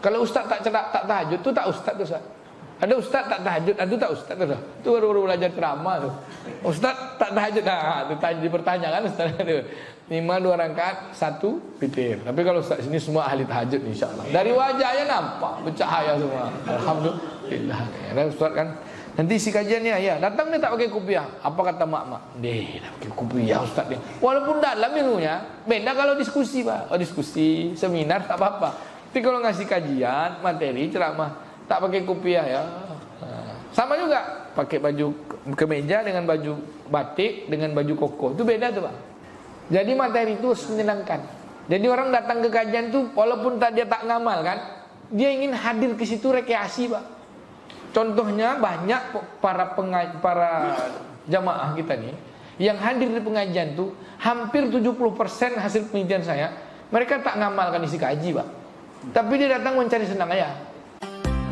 Kalau ustaz tak tahajud tu tak ustaz tu, Ustaz. Ada ustaz tak tahajud, itu tak ustaz tu. Tu baru belajar ceramah tu. Ustaz tak tahajud, tu tanya dipertanyakan ustaz tu. 5 2 rakaat, 1 witir. Tapi kalau ustaz sini semua ahli tahajud insyaallah. Dari wajahnya nampak bercahaya semua. Alhamdulillah. Dan ustaz kan nanti isi kajiannya ya, datang dia tak pakai kopiah. Apa kata mak-mak? Dia tak pakai kopiah ustaz dia. Walaupun dalam ilmunya, beda kalau diskusi, Pak. Oh, diskusi, seminar tak apa-apa. Tapi kalau ngasih kajian, materi, ceramah, tak pakai kopiah ya. Sama juga, pakai baju kemeja dengan baju batik dengan baju koko. Itu beda tuh, Pak. Jadi materi itu harus menyenangkan. Jadi orang datang ke kajian tuh walaupun dia tak ngamal kan, dia ingin hadir ke situ rekreasi, Pak. Contohnya banyak para jamaah kita nih yang hadir di pengajian tuh hampir 70% hasil penelitian saya, mereka tak ngamalkan isi kaji, Pak. Tapi dia datang mencari senang aja.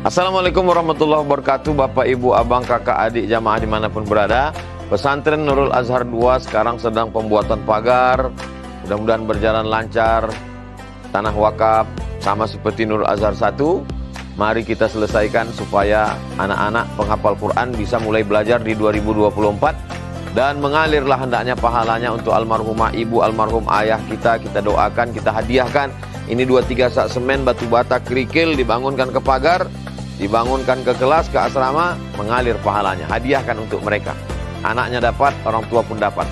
Assalamualaikum warahmatullahi wabarakatuh. Bapak, ibu, abang, kakak, adik, jamaah dimanapun berada. Pesantren Nurul Azhar 2 sekarang sedang pembuatan pagar. Mudah-mudahan berjalan lancar. Tanah wakaf sama seperti Nurul Azhar 1. Mari kita selesaikan supaya anak-anak penghafal Quran bisa mulai belajar di 2024. Dan mengalirlah hendaknya pahalanya untuk almarhumah ibu, almarhum ayah kita. Kita doakan, kita hadiahkan. Ini 2-3 sak semen, batu bata, kerikil, dibangunkan ke pagar, dibangunkan ke kelas, ke asrama, mengalir pahalanya. Hadiahkan untuk mereka. Anaknya dapat, orang tua pun dapat.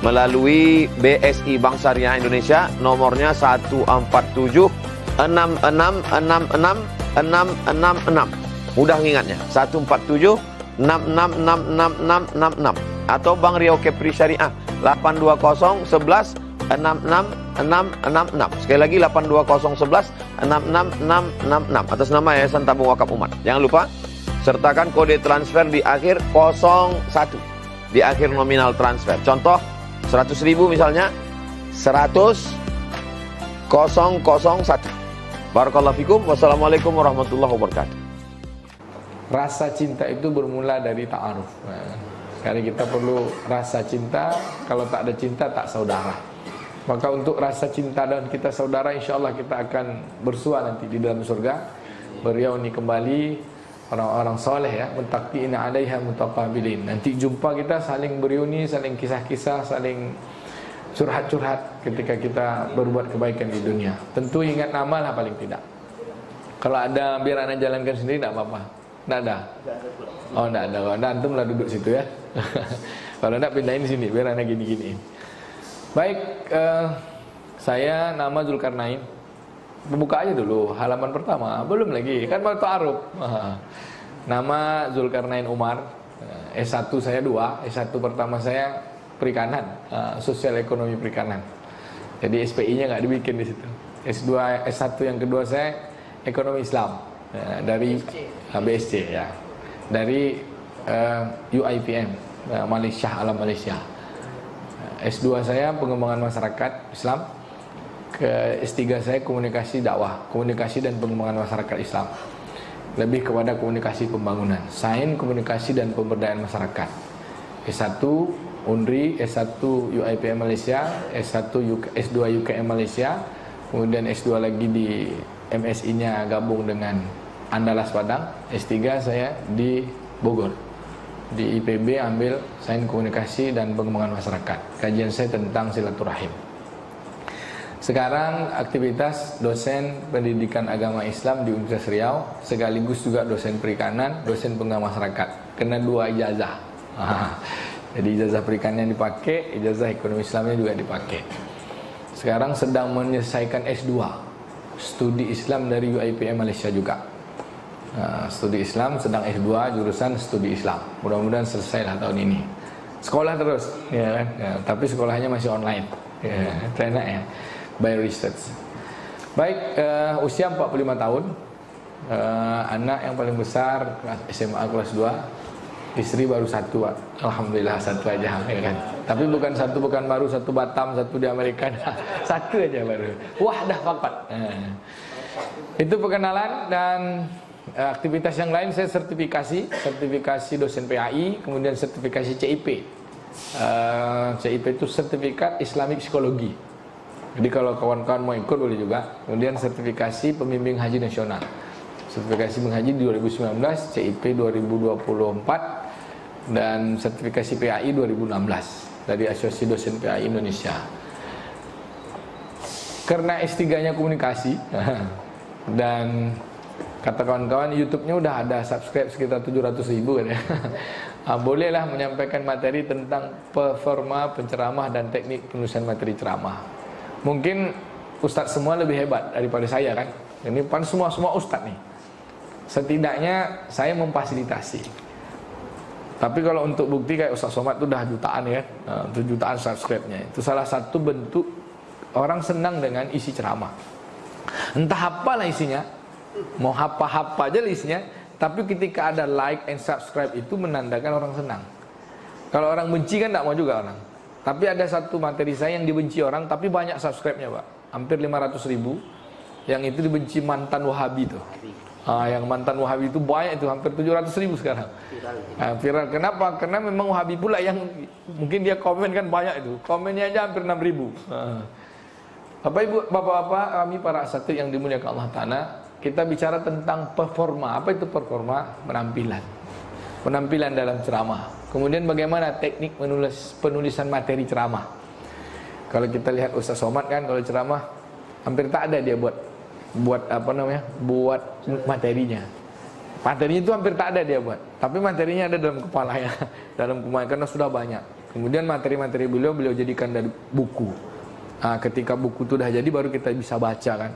Melalui BSI Bank Syariah Indonesia, nomornya 147 6666 Mudah ingatnya, 147 666666. Atau Bank Riau Kepri Syariah 820 11 66666. Sekali lagi 820 11 66666 atas nama Yayasan Tabung Wakaf Umat. Jangan lupa sertakan kode transfer di akhir 01, di akhir nominal transfer. Contoh 100.000 misalnya 100.001. Barakallahu fikum. Wassalamualaikum warahmatullahi wabarakatuh. Rasa cinta itu bermula dari ta'aruf. Sekarang kita perlu rasa cinta. Kalau tak ada cinta, tak saudara. Maka untuk rasa cinta dan kita saudara, insya Allah kita akan bersua nanti di dalam surga. Beryauni kembali orang-orang soleh ya, muttaqina 'alaiha mutaqabilin. Nanti jumpa kita saling berreuni, saling kisah-kisah, saling curhat-curhat ketika kita berbuat kebaikan di dunia. Tentu ingat nama lah paling tidak. Kalau ada biar anak jalankan sendiri tidak apa-apa. Tidak ada. Oh tidak ada. Kalau antum lah duduk situ ya. Kalau tidak pindahin sini biar anak gini-gini. Baik, saya nama Zulkarnain. Buka aja dulu halaman pertama. Belum lagi, kan baru ta'aruf. Nama Zulkarnain Umar. S1 saya 2. S1 pertama saya perikanan, sosial ekonomi perikanan. Jadi SPI-nya nggak dibikin di situ. S2, S1 yang kedua saya ekonomi Islam dari BSC ya. Dari UIPM Malaysia, Alam Malaysia. S2 saya pengembangan masyarakat Islam. Ke S3 saya komunikasi dakwah, komunikasi dan pengembangan masyarakat Islam. Lebih kepada komunikasi pembangunan, sains komunikasi dan pemberdayaan masyarakat. S1 UNRI, S1 UIPM Malaysia, S1 S2 UKM Malaysia, kemudian S2 lagi di MSI-nya gabung dengan Andalas Padang. S3 saya di Bogor. Di IPB ambil sains komunikasi dan pengembangan masyarakat. Kajian saya tentang silaturahim. Sekarang aktivitas dosen pendidikan agama Islam di Universitas Riau, sekaligus juga dosen perikanan, dosen pengembangan masyarakat. Kena 2 ijazah. Jadi ijazah perikanannya dipakai, ijazah ekonomi Islamnya juga dipakai. Sekarang sedang menyelesaikan S2, studi Islam dari UIPM Malaysia juga. Studi Islam sedang S2 jurusan studi Islam. Mudah-mudahan selesai lah tahun ini. Sekolah terus, ya kan? Ya, tapi sekolahnya masih online. Ya, enak ya. By research. Baik, usia 45 tahun. Anak yang paling besar SMA kelas 2. Istri baru 1, Pak. Alhamdulillah 1 aja, ya kan. Tapi bukan 1 bukan baru 1 Batam, 1 di Amerika. 1 aja baru. Wah, dah papat. Itu perkenalan. Dan aktivitas yang lain saya sertifikasi dosen PAI, kemudian sertifikasi CIP. CIP itu sertifikat Islamic Psikologi. Jadi kalau kawan-kawan mau ikut boleh juga. Kemudian sertifikasi pembimbing haji nasional. Sertifikasi menghaji 2019, CIP 2024, dan sertifikasi PAI 2016 dari Asosiasi Dosen PAI Indonesia. Karena S3-nya komunikasi dan kata kawan-kawan YouTube-nya udah ada subscribe sekitar 700.000 kan ya. Bolehlah menyampaikan materi tentang performa penceramah dan teknik penulisan materi ceramah. Mungkin ustadz semua lebih hebat daripada saya kan. Ini pan semua ustadz nih. Setidaknya saya memfasilitasi. Tapi kalau untuk bukti kayak Ustaz Somad itu udah jutaan ya, jutaan subscribe-nya. Itu salah satu bentuk orang senang dengan isi ceramah. Entah apalah isinya, mau apa-apa aja isinya, tapi ketika ada like and subscribe itu menandakan orang senang. Kalau orang benci kan tidak mau juga orang. Tapi ada satu materi saya yang dibenci orang, tapi banyak subscribe-nya Pak. Hampir 500.000. Yang itu dibenci mantan Wahabi tuh. Yang mantan Wahabi itu banyak itu, hampir 700.000 sekarang. Viral. Kenapa? Karena memang Wahabi pula yang mungkin dia komen kan banyak itu. Komennya aja hampir 6.000. Bapak Ibu, Bapak-bapak, kami para asatidz yang dimuliakan Allah Ta'ala, kita bicara tentang performa. Apa itu performa? Penampilan. Penampilan dalam ceramah. Kemudian bagaimana teknik penulisan materi ceramah. Kalau kita lihat Ustaz Somad kan, kalau ceramah hampir tak ada dia buat materinya. Materinya itu hampir tak ada dia buat. Tapi materinya ada dalam kepalanya, dalam kepala karena sudah banyak. Kemudian materi-materi beliau jadikan dari buku. Ketika buku itu sudah jadi baru kita bisa baca kan.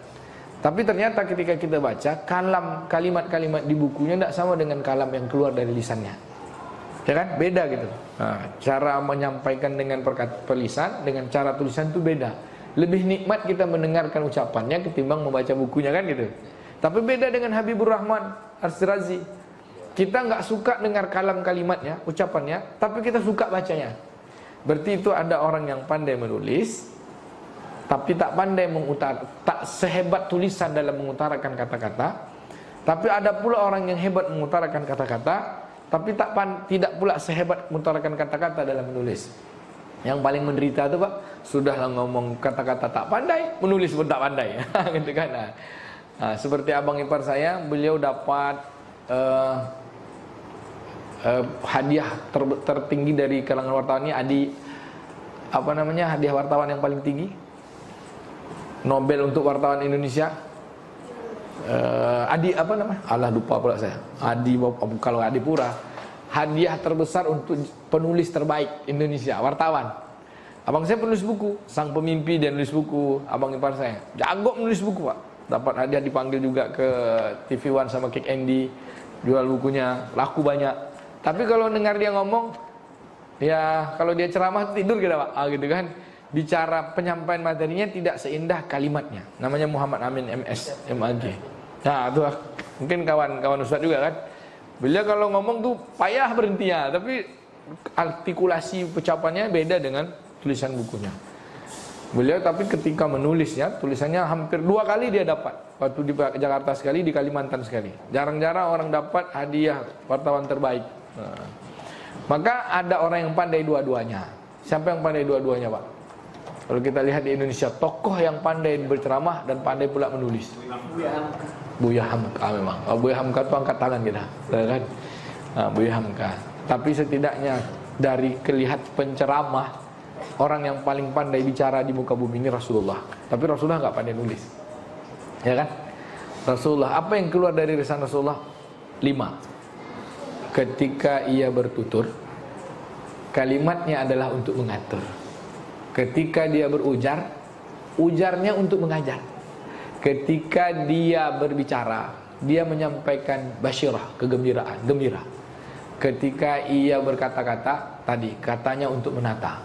Tapi ternyata ketika kita baca, kalimat-kalimat di bukunya tidak sama dengan kalam yang keluar dari lisannya. Ya kan? Beda gitu. Cara menyampaikan dengan lisan dengan cara tulisan itu beda. Lebih nikmat kita mendengarkan ucapannya ketimbang membaca bukunya kan gitu. Tapi beda dengan Habibur Rahman Ar-Shirazi. Kita nggak suka dengar kalam kalimatnya, ucapannya, tapi kita suka bacanya. Berarti itu ada orang yang pandai menulis, tapi tak pandai tak sehebat tulisan dalam mengutarakan kata-kata. Tapi ada pula orang yang hebat mengutarakan kata-kata, tapi tidak pula sehebat mengutarakan kata-kata dalam menulis. Yang paling menderita itu Pak, sudahlah ngomong kata-kata tak pandai, menulis pun tak pandai. Gitu kan. Seperti abang ipar saya, beliau dapat hadiah tertinggi dari kalangan wartawan ini, hadiah wartawan yang paling tinggi, Nobel untuk wartawan Indonesia. Lupa pula saya. Kalau Adipura, hadiah terbesar untuk penulis terbaik Indonesia, wartawan. Abang saya penulis buku, sang pemimpi dia nulis buku, abang ipar saya jago menulis buku Pak. Dapat hadiah, dipanggil juga ke TV One sama Kick Andy, jual bukunya, laku banyak. Tapi kalau dengar dia ngomong, ya kalau dia ceramah tidur kita Pak, gitu kan. Bicara penyampaian materinya tidak seindah kalimatnya. Namanya Muhammad Amin MS MAG. Nah, itu mungkin kawan-kawan Ustaz juga kan. Beliau kalau ngomong tuh payah berhentinya, tapi artikulasi ucapannya beda dengan tulisan bukunya. Beliau tapi ketika menulisnya, tulisannya hampir 2 kali dia dapat. Waktu di Jakarta sekali, di Kalimantan sekali. Jarang-jarang orang dapat hadiah wartawan terbaik. Maka ada orang yang pandai dua-duanya. Siapa yang pandai dua-duanya Pak? Kalau kita lihat di Indonesia, tokoh yang pandai berceramah dan pandai pula menulis. Buya Hamka memang. Buya Hamka itu angkat tangan kita, kan? Buya Hamka. Tapi setidaknya dari kelihat penceramah, orang yang paling pandai bicara di muka bumi ini Rasulullah. Tapi Rasulullah nggak pandai nulis, ya kan? Rasulullah, apa yang keluar dari lisan Rasulullah? 5. Ketika ia bertutur, kalimatnya adalah untuk mengatur. Ketika dia berujar, ujarnya untuk mengajar. Ketika dia berbicara, dia menyampaikan basyirah, kegembiraan, gembira. Ketika ia berkata-kata, tadi katanya untuk menata.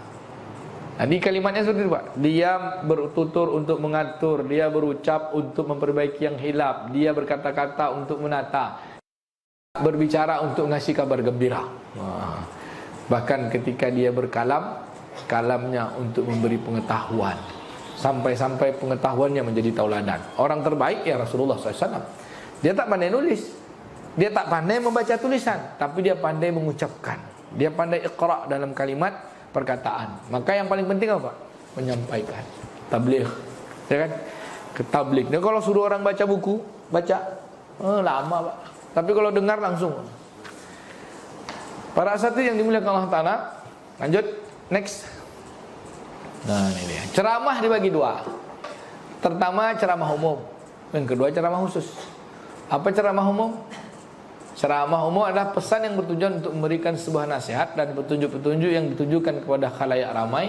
Tadi kalimatnya seperti itu Pak. Dia bertutur untuk mengatur, dia berucap untuk memperbaiki yang hilaf, dia berkata-kata untuk menata, berbicara untuk ngasih kabar gembira. Bahkan ketika dia berkalam, kalamnya untuk memberi pengetahuan, sampai-sampai pengetahuannya menjadi tauladan. Orang terbaik ya Rasulullah SAW. Dia tak pandai nulis, dia tak pandai membaca tulisan, tapi dia pandai mengucapkan. Dia pandai iqra dalam kalimat perkataan. Maka yang paling penting apa? Menyampaikan, tabligh. ya kan? Ke tablik. Nah, kalau suruh orang baca buku, baca lama Pak. Tapi kalau dengar langsung. Para asatidz yang dimuliakan Allah Ta'ala, lanjut, next. Nah ini dia. Ceramah dibagi dua. Pertama ceramah umum, yang kedua ceramah khusus. Apa ceramah umum? Ceramah umum adalah pesan yang bertujuan untuk memberikan sebuah nasihat dan petunjuk-petunjuk yang ditujukan kepada khalayak ramai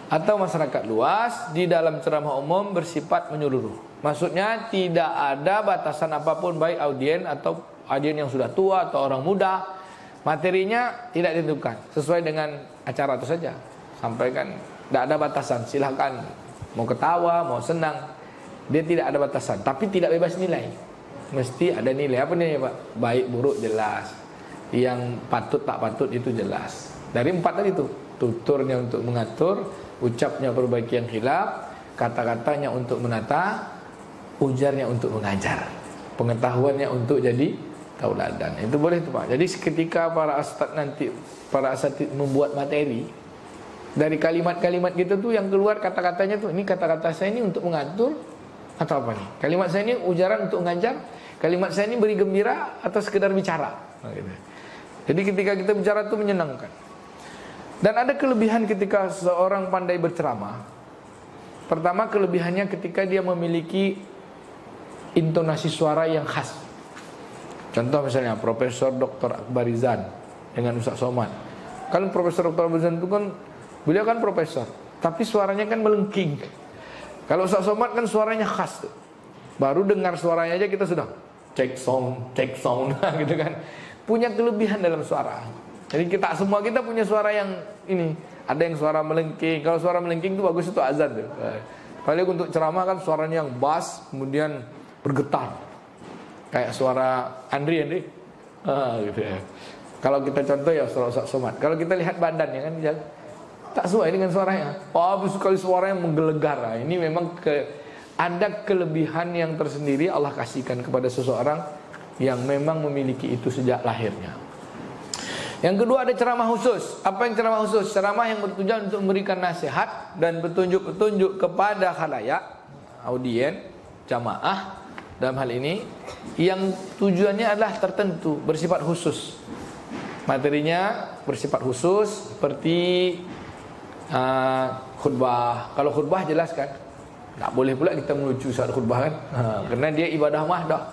atau masyarakat luas. Di dalam ceramah umum bersifat menyeluruh. Maksudnya tidak ada batasan apapun, baik audien atau audien yang sudah tua atau orang muda. Materinya tidak ditentukan, sesuai dengan acara itu saja. Sampaikan, tidak ada batasan. Silahkan mau ketawa, mau senang, dia tidak ada batasan. Tapi tidak bebas nilai, mesti ada nilai. Apa nilai Pak? Baik buruk jelas, yang patut tak patut itu jelas. Dari 4 tadi itu, tuturnya untuk mengatur, ucapnya perbaiki yang khilaf, kata-katanya untuk menata, ujarnya untuk mengajar, pengetahuannya untuk jadi tauladan. Itu boleh itu Pak. Jadi ketika para asatidz membuat materi, dari kalimat-kalimat kita tuh yang keluar kata-katanya tuh, ini kata-kata saya ini untuk mengatur atau apa nih? Kalimat saya ini ujaran untuk mengajar, kalimat saya ini beri gembira atau sekedar bicara. Nah, gitu. Jadi ketika kita bicara itu menyenangkan. Dan ada kelebihan ketika seorang pandai berceramah. Pertama, kelebihannya ketika dia memiliki intonasi suara yang khas. Contoh misalnya Profesor Dr. Akbarizan dengan Ustaz Somad. Kan Profesor Dr. Akbarizan itu kan, beliau kan profesor, tapi suaranya kan melengking. Kalau Ustaz Somad kan suaranya khas tuh. Baru dengar suaranya aja kita sudah cek sound gitu kan. Punya kelebihan dalam suara. Jadi semua kita punya suara yang ini. Ada yang suara melengking. Kalau suara melengking itu bagus, itu azan tuh. Paling untuk ceramah kan suaranya yang bass, kemudian bergetar. Kayak suara Andri gitu ya. Kalau kita contoh ya suara Ustaz Somad. Kalau kita lihat badannya kan tak sesuai dengan suaranya. Habis sekali suara yang menggelegar. Nah, ini memang ada kelebihan yang tersendiri Allah kasihkan kepada seseorang yang memang memiliki itu sejak lahirnya. Yang kedua ada ceramah khusus. Apa yang ceramah khusus? Ceramah yang bertujuan untuk memberikan nasihat dan petunjuk-petunjuk kepada khalayak, audien, jamaah. Dalam hal ini yang tujuannya adalah tertentu, bersifat khusus. Materinya bersifat khusus seperti khutbah. Kalau khutbah jelas kan, tak boleh pula kita melucu saat khutbah kan, karena dia ibadah mahdoh.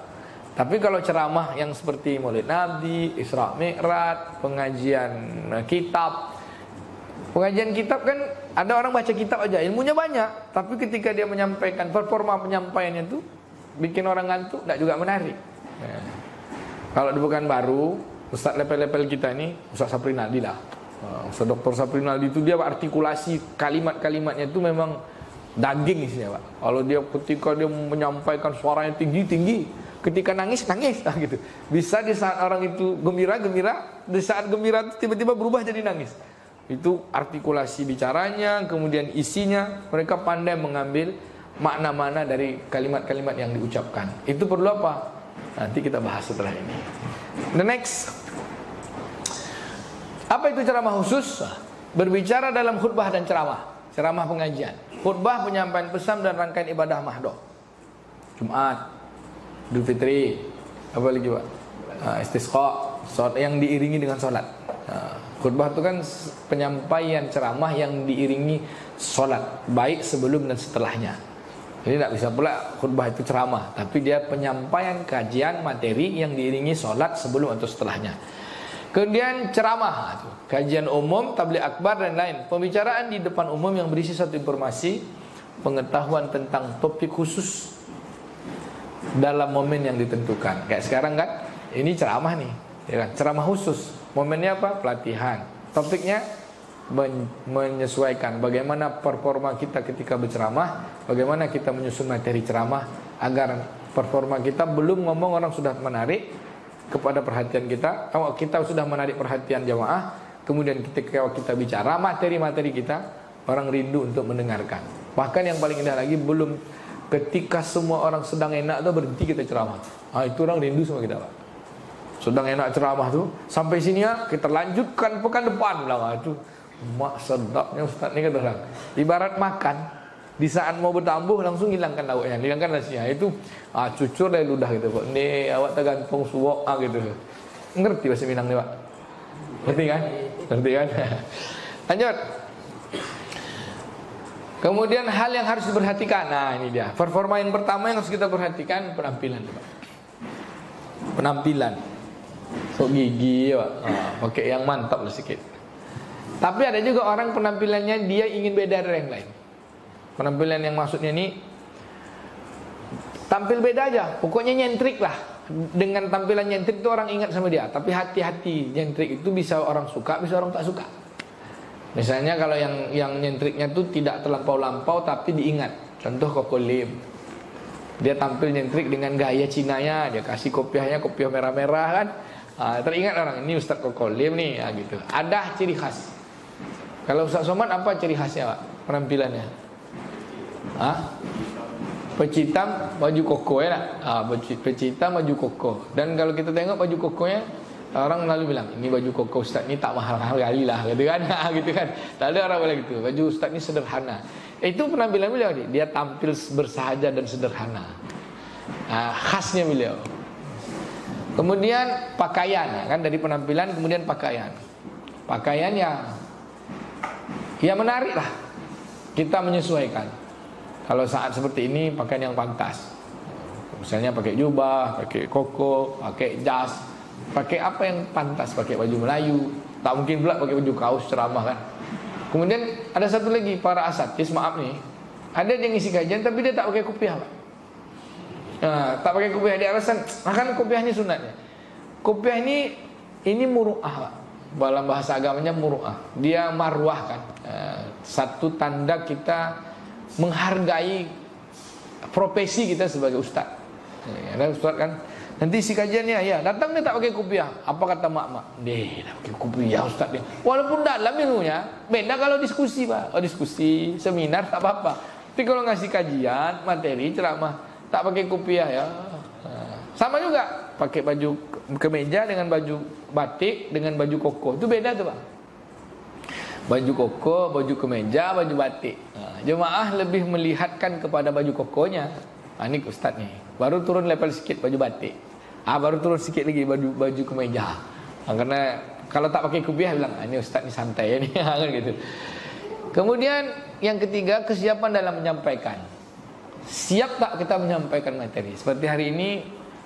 Tapi kalau ceramah yang seperti Maulid Nabi, Isra Mi'raj, pengajian kitab. Pengajian kitab kan ada orang baca kitab aja, ilmunya banyak, tapi ketika dia menyampaikan, performa penyampaiannya itu bikin orang ngantuk, tak juga menarik. Kalau di Pekanbaru, Ustaz lepel-lepel kita ini, Ustaz Saprinaldi lah. Ustaz Dr. Saprinaldi itu dia artikulasi kalimat-kalimatnya itu memang daging isinya Pak. Kalau dia ketika dia menyampaikan suaranya tinggi-tinggi, ketika nangis lah gitu. Bisa di saat orang itu gembira, di saat gembira itu tiba-tiba berubah jadi nangis. Itu artikulasi bicaranya, kemudian isinya, mereka pandai mengambil makna-makna dari kalimat-kalimat yang diucapkan. Itu perlu apa? Nanti kita bahas setelah ini. The next. Apa itu ceramah khusus? Berbicara dalam khutbah dan ceramah. Ceramah pengajian. Khutbah penyampaian pesan dan rangkaian ibadah mahdoh. Jumat, Idul Fitri, apa lagi Pak? Istisqa, salat yang diiringi dengan salat. Khutbah itu kan penyampaian ceramah yang diiringi salat, baik sebelum dan setelahnya. Jadi tidak bisa pula khutbah itu ceramah, tapi dia penyampaian kajian materi yang diiringi sholat sebelum atau setelahnya. Kemudian ceramah, kajian umum, tabligh akbar dan lain. Pembicaraan di depan umum yang berisi satu informasi, pengetahuan tentang topik khusus dalam momen yang ditentukan. Kayak sekarang kan, ini ceramah nih, ya kan? Ceramah khusus. Momennya apa? Pelatihan. Topiknya menyesuaikan bagaimana performa kita ketika berceramah, bagaimana kita menyusun materi ceramah agar performa kita belum ngomong orang sudah menarik kepada perhatian kita, kalau kita sudah menarik perhatian jamaah, kemudian ketika kita bicara materi-materi kita, orang rindu untuk mendengarkan. Bahkan yang paling indah lagi, belum ketika semua orang sedang enak tuh berhenti kita ceramah. Itu orang rindu sama kita Pak. Sedang enak ceramah tuh, sampai sini ya kita lanjutkan pekan depan lah itu. Mak sedapnya Ustaz ni kata orang. Ibarat makan, Di saat mau bertambuh langsung hilangkan lauknya, hilangkan nasinya. Itu cucur dari ludah gitu, Pak. Nih awak tergantung suwok gitu. Ngerti bahasa Minang nih, Pak? Ngerti kan? Ngerti kan? Lanjut. Kemudian hal yang harus diperhatikan. Nah, ini dia. Performa yang pertama yang harus kita perhatikan penampilan, Pak. Penampilan. Sok gigi, Pak. Pakai yang mantap lah sedikit. Tapi ada juga orang penampilannya dia ingin beda dari yang lain. Penampilan yang maksudnya ini tampil beda aja, pokoknya nyentrik lah. Dengan tampilan nyentrik itu orang ingat sama dia. Tapi hati-hati, nyentrik itu bisa orang suka, bisa orang tak suka. Misalnya kalau yang nyentriknya itu tidak terlampau-lampau tapi diingat. Contoh Koko Lim, dia tampil nyentrik dengan gaya Cinanya, dia kasih kopiahnya kopiah merah-merah kan. Teringat orang, ini Ustadz Koko Lim nih, gitu. Ada ciri khas. Kalau Ustadz Somad apa ciri khasnya, Pak? Penampilannya? Pecitam baju koko ya nak? Pecitam baju koko. Dan kalau kita tengok baju kokonya, orang lalu bilang ini baju koko Ustaz ni tak mahal-mahal kali lah, gitu kan? Gitu kan? Tak ada orang bilang gitu. Baju Ustaz ni sederhana. Itu penampilan beliau nih. Dia tampil bersahaja dan sederhana. Khasnya beliau. Kemudian pakaian, ya kan, dari penampilan kemudian pakaian. Pakaian ya menarik lah. Kita menyesuaikan. Kalau saat seperti ini pakaian yang pantas. Misalnya pakai jubah, pakai koko, pakai jas, pakai apa yang pantas, pakai baju Melayu. Tak mungkin pula pakai baju kaos ceramah kan. Kemudian ada satu lagi para asatidz, maaf nih, ada yang ngisi kajian tapi dia tak pakai kopiah, Pak. Tak pakai kopiah, dia alasan akan kopiah ini sunatnya. Kopiah ini muru'ah, Pak. Dalam bahasa agamanya muru'ah. Dia marwah kan. Satu tanda kita menghargai profesi kita sebagai ustaz. Ada ustaz kan, nanti isi kajiannya ya datang dia tak pakai kopiah. Apa kata mak-mak? Dia tak pakai kopiah ustaz dia. Walaupun dalam ilmunya beda kalau diskusi, Pak. Diskusi, seminar tak apa-apa. Tapi kalau ngasih kajian, materi, ceramah tak pakai kopiah ya. Sama juga pakai baju kemeja dengan baju batik dengan baju koko. Itu beda tuh, Pak. Baju koko, baju kemeja, baju batik. Jemaah lebih melihatkan kepada baju kokonya. Ini ustaz nih. Baru turun level sikit baju batik. Baru turun sikit lagi baju kemeja. Karena kalau tak pakai kopiah bilang, ini ustaz ni santai ni, kan gitu. Kemudian yang ketiga, kesiapan dalam menyampaikan. Siap tak kita menyampaikan materi? Seperti hari ini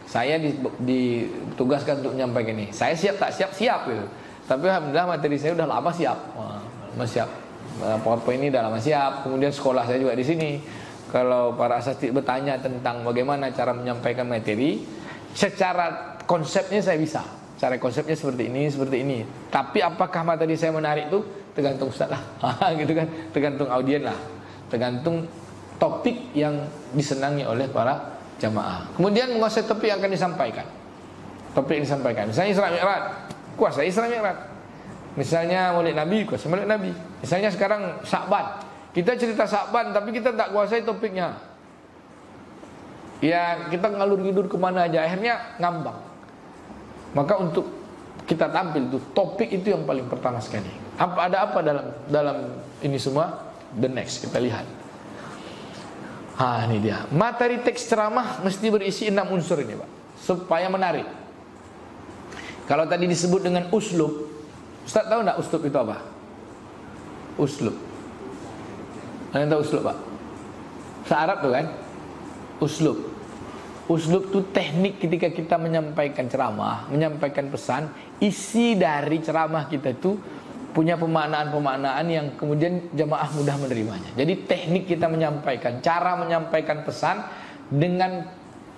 saya ditugaskan untuk menyampaikan ini. Saya siap tak siap? Siap gitu. Tapi alhamdulillah materi saya udah lama siap. Siap. PowerPoint ini udah lama siap. Kemudian sekolah saya juga di sini. Kalau para asatidz bertanya tentang bagaimana cara menyampaikan materi, secara konsepnya saya bisa. Cara konsepnya seperti ini. Tapi apakah materi saya menarik itu tergantung ustaz lah. Gitu kan. Tergantung audien lah. Tergantung topik yang disenangi oleh para jamaah. Kemudian menguasai topik yang akan disampaikan. Topik yang disampaikan. Misalnya Isra Mi'raj, kuasai Isra Mi'raj. Misalnya Maulid Nabi, kuasai Maulid Nabi. Misalnya sekarang Sya'ban, kita cerita Sya'ban tapi kita tak kuasai topiknya. Ya kita ngalur-ngidur kemana aja, akhirnya ngambang. Maka untuk kita tampil tuh topik itu yang paling pertama sekali. Ada apa dalam ini semua? The next kita lihat. Ini dia. Materi teks ceramah mesti berisi 6 unsur ini, Pak, supaya menarik. Kalau tadi disebut dengan uslub, Ustaz tahu enggak uslub itu apa? Uslub. Ada yang tahu uslub, Pak? Searab tuh kan? Uslub. Uslub itu teknik ketika kita menyampaikan ceramah, menyampaikan pesan. Isi dari ceramah kita itu punya pemaknaan-pemaknaan yang kemudian jamaah mudah menerimanya. Jadi teknik kita menyampaikan, cara menyampaikan pesan dengan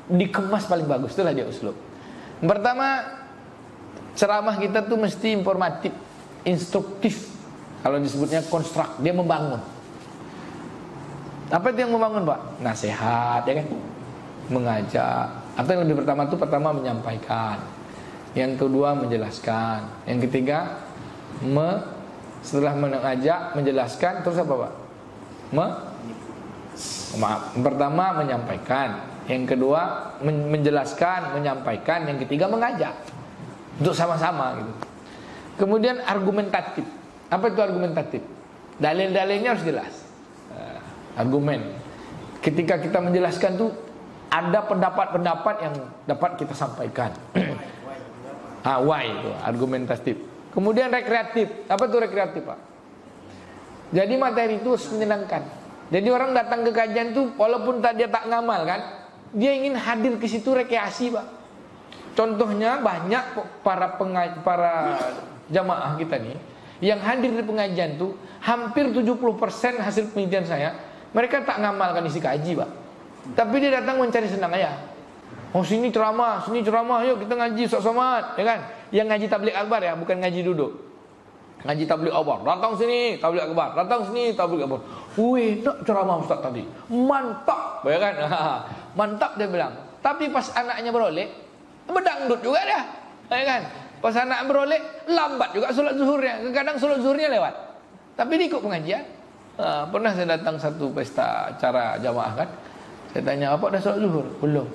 dikemas paling bagus, itulah dia uslub. Pertama, ceramah kita tuh mesti informatif, instruktif. Kalau disebutnya konstruk, dia membangun. Apa itu yang membangun, Pak? Nasihat, ya kan? Mengajak. Atau yang lebih pertama itu menyampaikan. Yang kedua menjelaskan. Yang ketiga setelah mengajak, menjelaskan, terus apa, Pak? Pertama menyampaikan. Yang kedua menjelaskan, menyampaikan. Yang ketiga mengajak. Untuk sama-sama gitu. Kemudian argumentatif. Apa itu argumentatif? Dalil-dalilnya harus jelas. Argumen. Ketika kita menjelaskan tuh ada pendapat-pendapat yang dapat kita sampaikan. Why itu argumentatif. Kemudian rekreatif. Apa tuh rekreatif, Pak? Jadi materi itu harus menyenangkan. Jadi orang datang ke kajian tuh walaupun dia tak ngamal kan, dia ingin hadir ke situ rekreasi, Pak. Contohnya banyak para jamaah kita nih yang hadir di pengajian tuh hampir 70% hasil penelitian saya, mereka tak ngamalkan isi kaji, Pak. Tapi dia datang mencari senang aja. Oh sini ceramah, yuk kita ngaji Ustaz Somad, ya kan? Yang ngaji tabligh akbar ya, bukan ngaji duduk. Ngaji tabligh akbar, datang sini tabligh akbar, datang sini tabligh akbar. Wih, nak ceramah Ustaz tadi, mantap, ya kan? Mantap dia bilang. Tapi pas anaknya beroleh, berdangdut juga dia, ya kan? Pas anak beroleh, lambat juga sholat zuhurnya. Kadang sholat zuhurnya lewat. Tapi dia ikut pengajian. Pernah saya datang satu pesta acara jamaah kan. Saya tanya, apa dah sholat zuhur? Belum.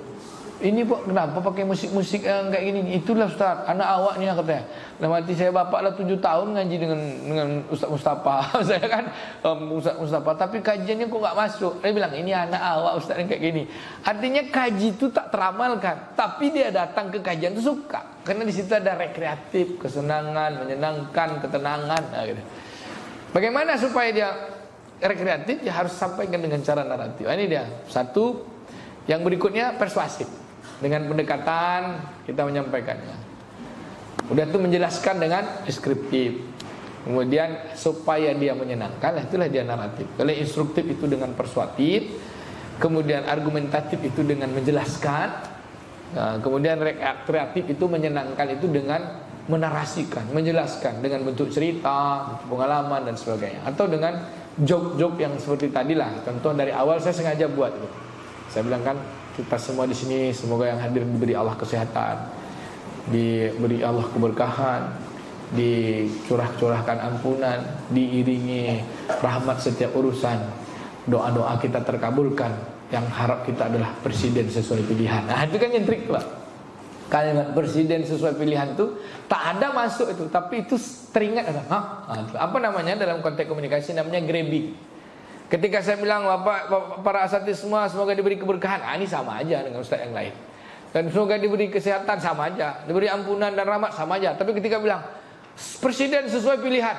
Ini Pak, kenapa pakai musik-musik yang kayak gini? Itulah Ustaz, anak awak ni katanya. Dalam hati saya, bapak lah 7 tahun ngaji dengan Ustaz Mustafa. Saya kan Ustaz Mustafa, tapi kajiannya kok gak masuk. Dia bilang, ini anak awak Ustaz yang kayak gini. Artinya kaji itu tak teramalkan, tapi dia datang ke kajian itu suka. Karena di situ ada rekreatif, kesenangan, menyenangkan, ketenangan. Gitu. Bagaimana supaya dia rekreatif? Dia harus sampaikan dengan cara naratif. Ini dia. Satu, yang berikutnya persuasif. Dengan pendekatan kita menyampaikannya. Udah itu menjelaskan dengan deskriptif. Kemudian supaya dia menyenangkan, itulah dia naratif. Kalau instruktif itu dengan persuasif, kemudian argumentatif itu dengan menjelaskan, kemudian rekreatif itu menyenangkan itu dengan menarasikan, menjelaskan dengan bentuk cerita, pengalaman dan sebagainya. Atau dengan joke-joke yang seperti tadilah. Contoh dari awal saya sengaja buat itu. Saya bilang kan, kita semua di sini semoga yang hadir diberi Allah kesehatan, diberi Allah keberkahan, dicurahkan ampunan, diiringi rahmat setiap urusan, doa-doa kita terkabulkan. Yang harap kita adalah presiden sesuai pilihan. Nah itu kan yang trik, Pak. Kalimat presiden sesuai pilihan itu tak ada masuk itu, tapi itu teringat ada. Apa namanya dalam konteks komunikasi, namanya grabbing. Ketika saya bilang Bapak para asatidz semua semoga diberi keberkahan, ini sama aja dengan ustaz yang lain. Dan semoga diberi kesehatan, sama aja. Diberi ampunan dan rahmat, sama aja. Tapi ketika bilang presiden sesuai pilihan,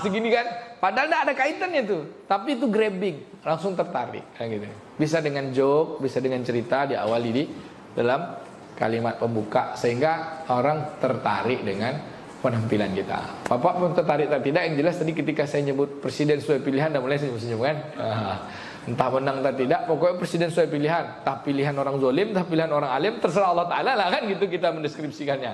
segini kan, padahal tidak ada kaitannya tuh. Tapi itu grabbing, langsung tertarik kayak gitu. Bisa dengan joke, bisa dengan cerita diawali di dalam kalimat pembuka, sehingga orang tertarik dengan penampilan kita. Bapak pun tertarik atau tidak, yang jelas tadi ketika saya nyebut presiden sesuai pilihan, dah mulai senyum-senyum kan. Entah menang atau tidak, pokoknya presiden sesuai pilihan. Entah pilihan orang zolim, entah pilihan orang alim, terserah Allah Ta'ala lah kan, gitu kita mendeskripsikannya.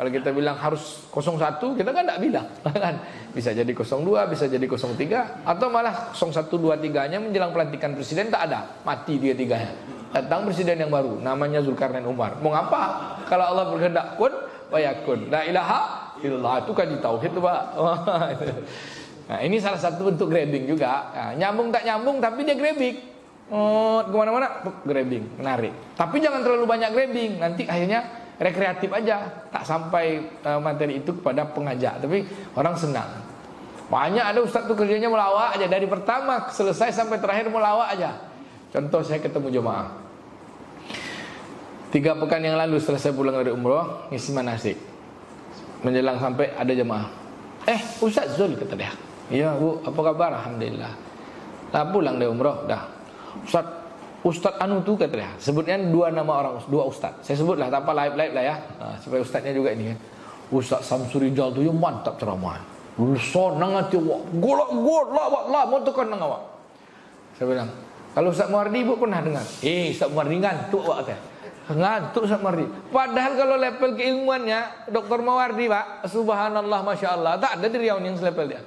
Kalau kita bilang harus 01, kita kan tidak bilang kan. Bisa jadi 02, bisa jadi 03, atau malah 01, 2, 3-nya menjelang pelantikan presiden tak ada, mati dia tiganya. Datang presiden yang baru, namanya Zulkarnain Umar. Mau ngapa? Kalau Allah berkehendak kun wayakun. La ilaha illallah, itu kan di tauhid tuh, Pak. Nah, ini salah satu bentuk grabbing juga. Nah, nyambung tak nyambung tapi dia grabbing. Kemana-mana grabbing, menarik. Tapi jangan terlalu banyak grabbing, nanti akhirnya rekreatif aja, tak sampai materi itu kepada pengajak. Tapi orang senang. Banyak ada ustaz tuh kerjanya melawak aja, dari pertama selesai sampai terakhir melawak aja. Contoh saya ketemu jemaah 3 pekan yang lalu setelah saya pulang dari umroh, ngisi manasik. Menjelang sampai ada jemaah, Ustaz Zul, kata dia. Iya Bu, apa kabar? Alhamdulillah. Lah pulang dari umroh, dah. Ustaz anu tuh, kata dia. Sebutnya 2 nama orang, 2 ustaz. Saya sebutlah, tak apa, live lah ya. Supaya ustaznya juga ini kan. Ustaz Samsuri Rijal tuh yang mantap ceramah. Sonang hati awak. Golak mau tekan nang awak. Saya bilang, kalau Ustaz Muardi Bu pernah dengar? Ustaz Muardi ngantuk awak katanya. Ngantuk Ustaz Muardi. Padahal kalau level keilmuannya Dr. Mawardi, Pak, subhanallah, masya Allah, tak ada di Riau yang selevel dia.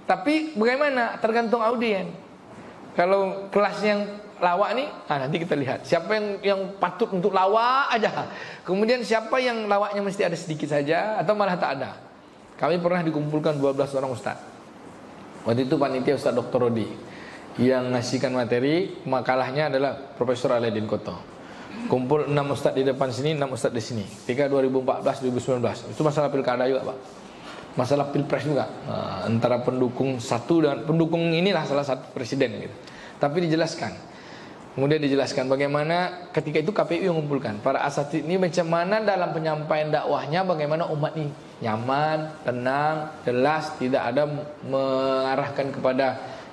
Tapi bagaimana? Tergantung audien. Kalau kelas yang lawak nih, nanti kita lihat siapa yang patut untuk lawak aja. Kemudian siapa yang lawaknya mesti ada sedikit saja atau malah tak ada. Kami pernah dikumpulkan 12 orang ustaz. Waktu itu panitia Ustaz Dr. Rodi. Yang ngasihkan materi, makalahnya adalah Profesor Aladin Koto. Kumpul 6 ustaz di depan sini, 6 ustaz di sini. Ketika 2014-2019, itu masalah pilkada juga, Pak. Masalah pilpres juga. Antara pendukung satu dan pendukung inilah salah satu presiden gitu. Tapi dijelaskan. Kemudian dijelaskan bagaimana ketika itu KPU yang mengumpulkan para asatid ini, macam mana dalam penyampaian dakwahnya, bagaimana umat ini nyaman, tenang, jelas, tidak ada mengarahkan kepada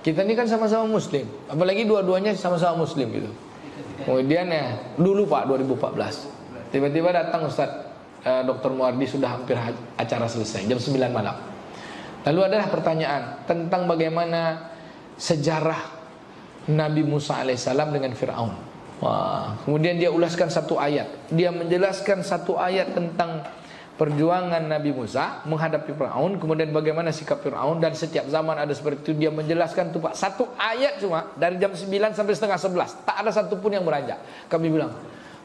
kita ini kan sama-sama muslim, apalagi dua-duanya sama-sama muslim gitu. Kemudian ya dulu Pak 2014 tiba-tiba datang Ustaz Dr. Muardi, sudah hampir acara selesai jam 9 malam. Lalu adalah pertanyaan tentang bagaimana sejarah Nabi Musa alaihissalam dengan Fir'aun. Wah, kemudian dia ulaskan satu ayat. Dia menjelaskan satu ayat tentang perjuangan Nabi Musa menghadapi Fir'aun, kemudian bagaimana sikap Fir'aun, dan setiap zaman ada seperti itu. Dia menjelaskan tuh Pak, satu ayat cuma dari jam 9 sampai setengah 11. Tak ada satupun yang beranjak. Kami bilang,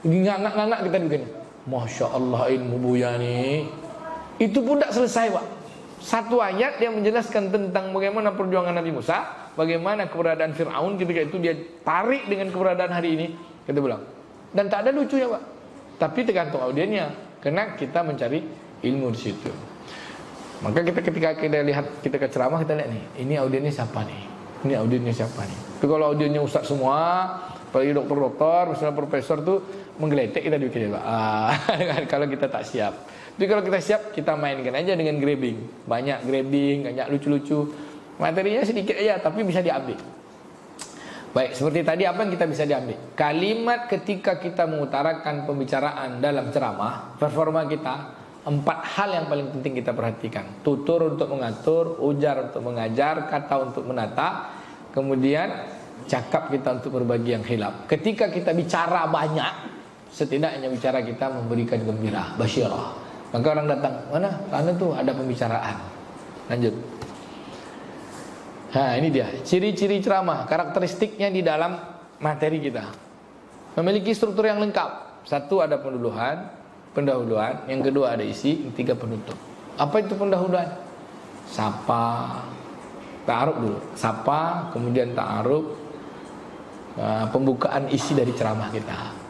ngangak-ngangak kita begini. Masya Allah ilmu buya nih. Itu pun tak selesai Pak. Satu ayat yang menjelaskan tentang bagaimana perjuangan Nabi Musa, bagaimana keberadaan Fir'aun ketika itu dia tarik dengan keberadaan hari ini, kita bilang. Dan tak ada lucunya Pak, tapi tergantung audiennya, karena kita mencari ilmu di situ. Maka kita ketika kita lihat, kita ke ceramah, kita lihat nih, ini audiennya siapa nih, ini audiennya siapa nih. Tapi kalau audiennya ustaz semua, apalagi dokter-dokter, misalnya profesor tuh menggeletek, kita bikin Pak. Kalau kita tak siap. Tapi kalau kita siap, kita mainkan aja dengan grabbing. Banyak grabbing, banyak lucu-lucu. Materinya sedikit aja, tapi bisa diambil. Baik, seperti tadi apa yang kita bisa diambil? Kalimat ketika kita mengutarakan pembicaraan dalam ceramah, performa kita, 4 hal yang paling penting kita perhatikan. Tutur untuk mengatur, ujar untuk mengajar, kata untuk menata, kemudian cakap kita untuk berbagi yang khilaf. Ketika kita bicara banyak, setidaknya bicara kita memberikan gembira, basyirah. Maka orang datang, mana? Sana tuh ada pembicaraan. Lanjut. Nah ini dia, ciri-ciri ceramah, karakteristiknya di dalam materi kita. Memiliki struktur yang lengkap. Satu, ada pendahuluan. Yang kedua ada isi, yang ketiga penutup. Apa itu pendahuluan? Sapa, ta'aruf dulu. Sapa, kemudian ta'aruf, pembukaan isi dari ceramah kita.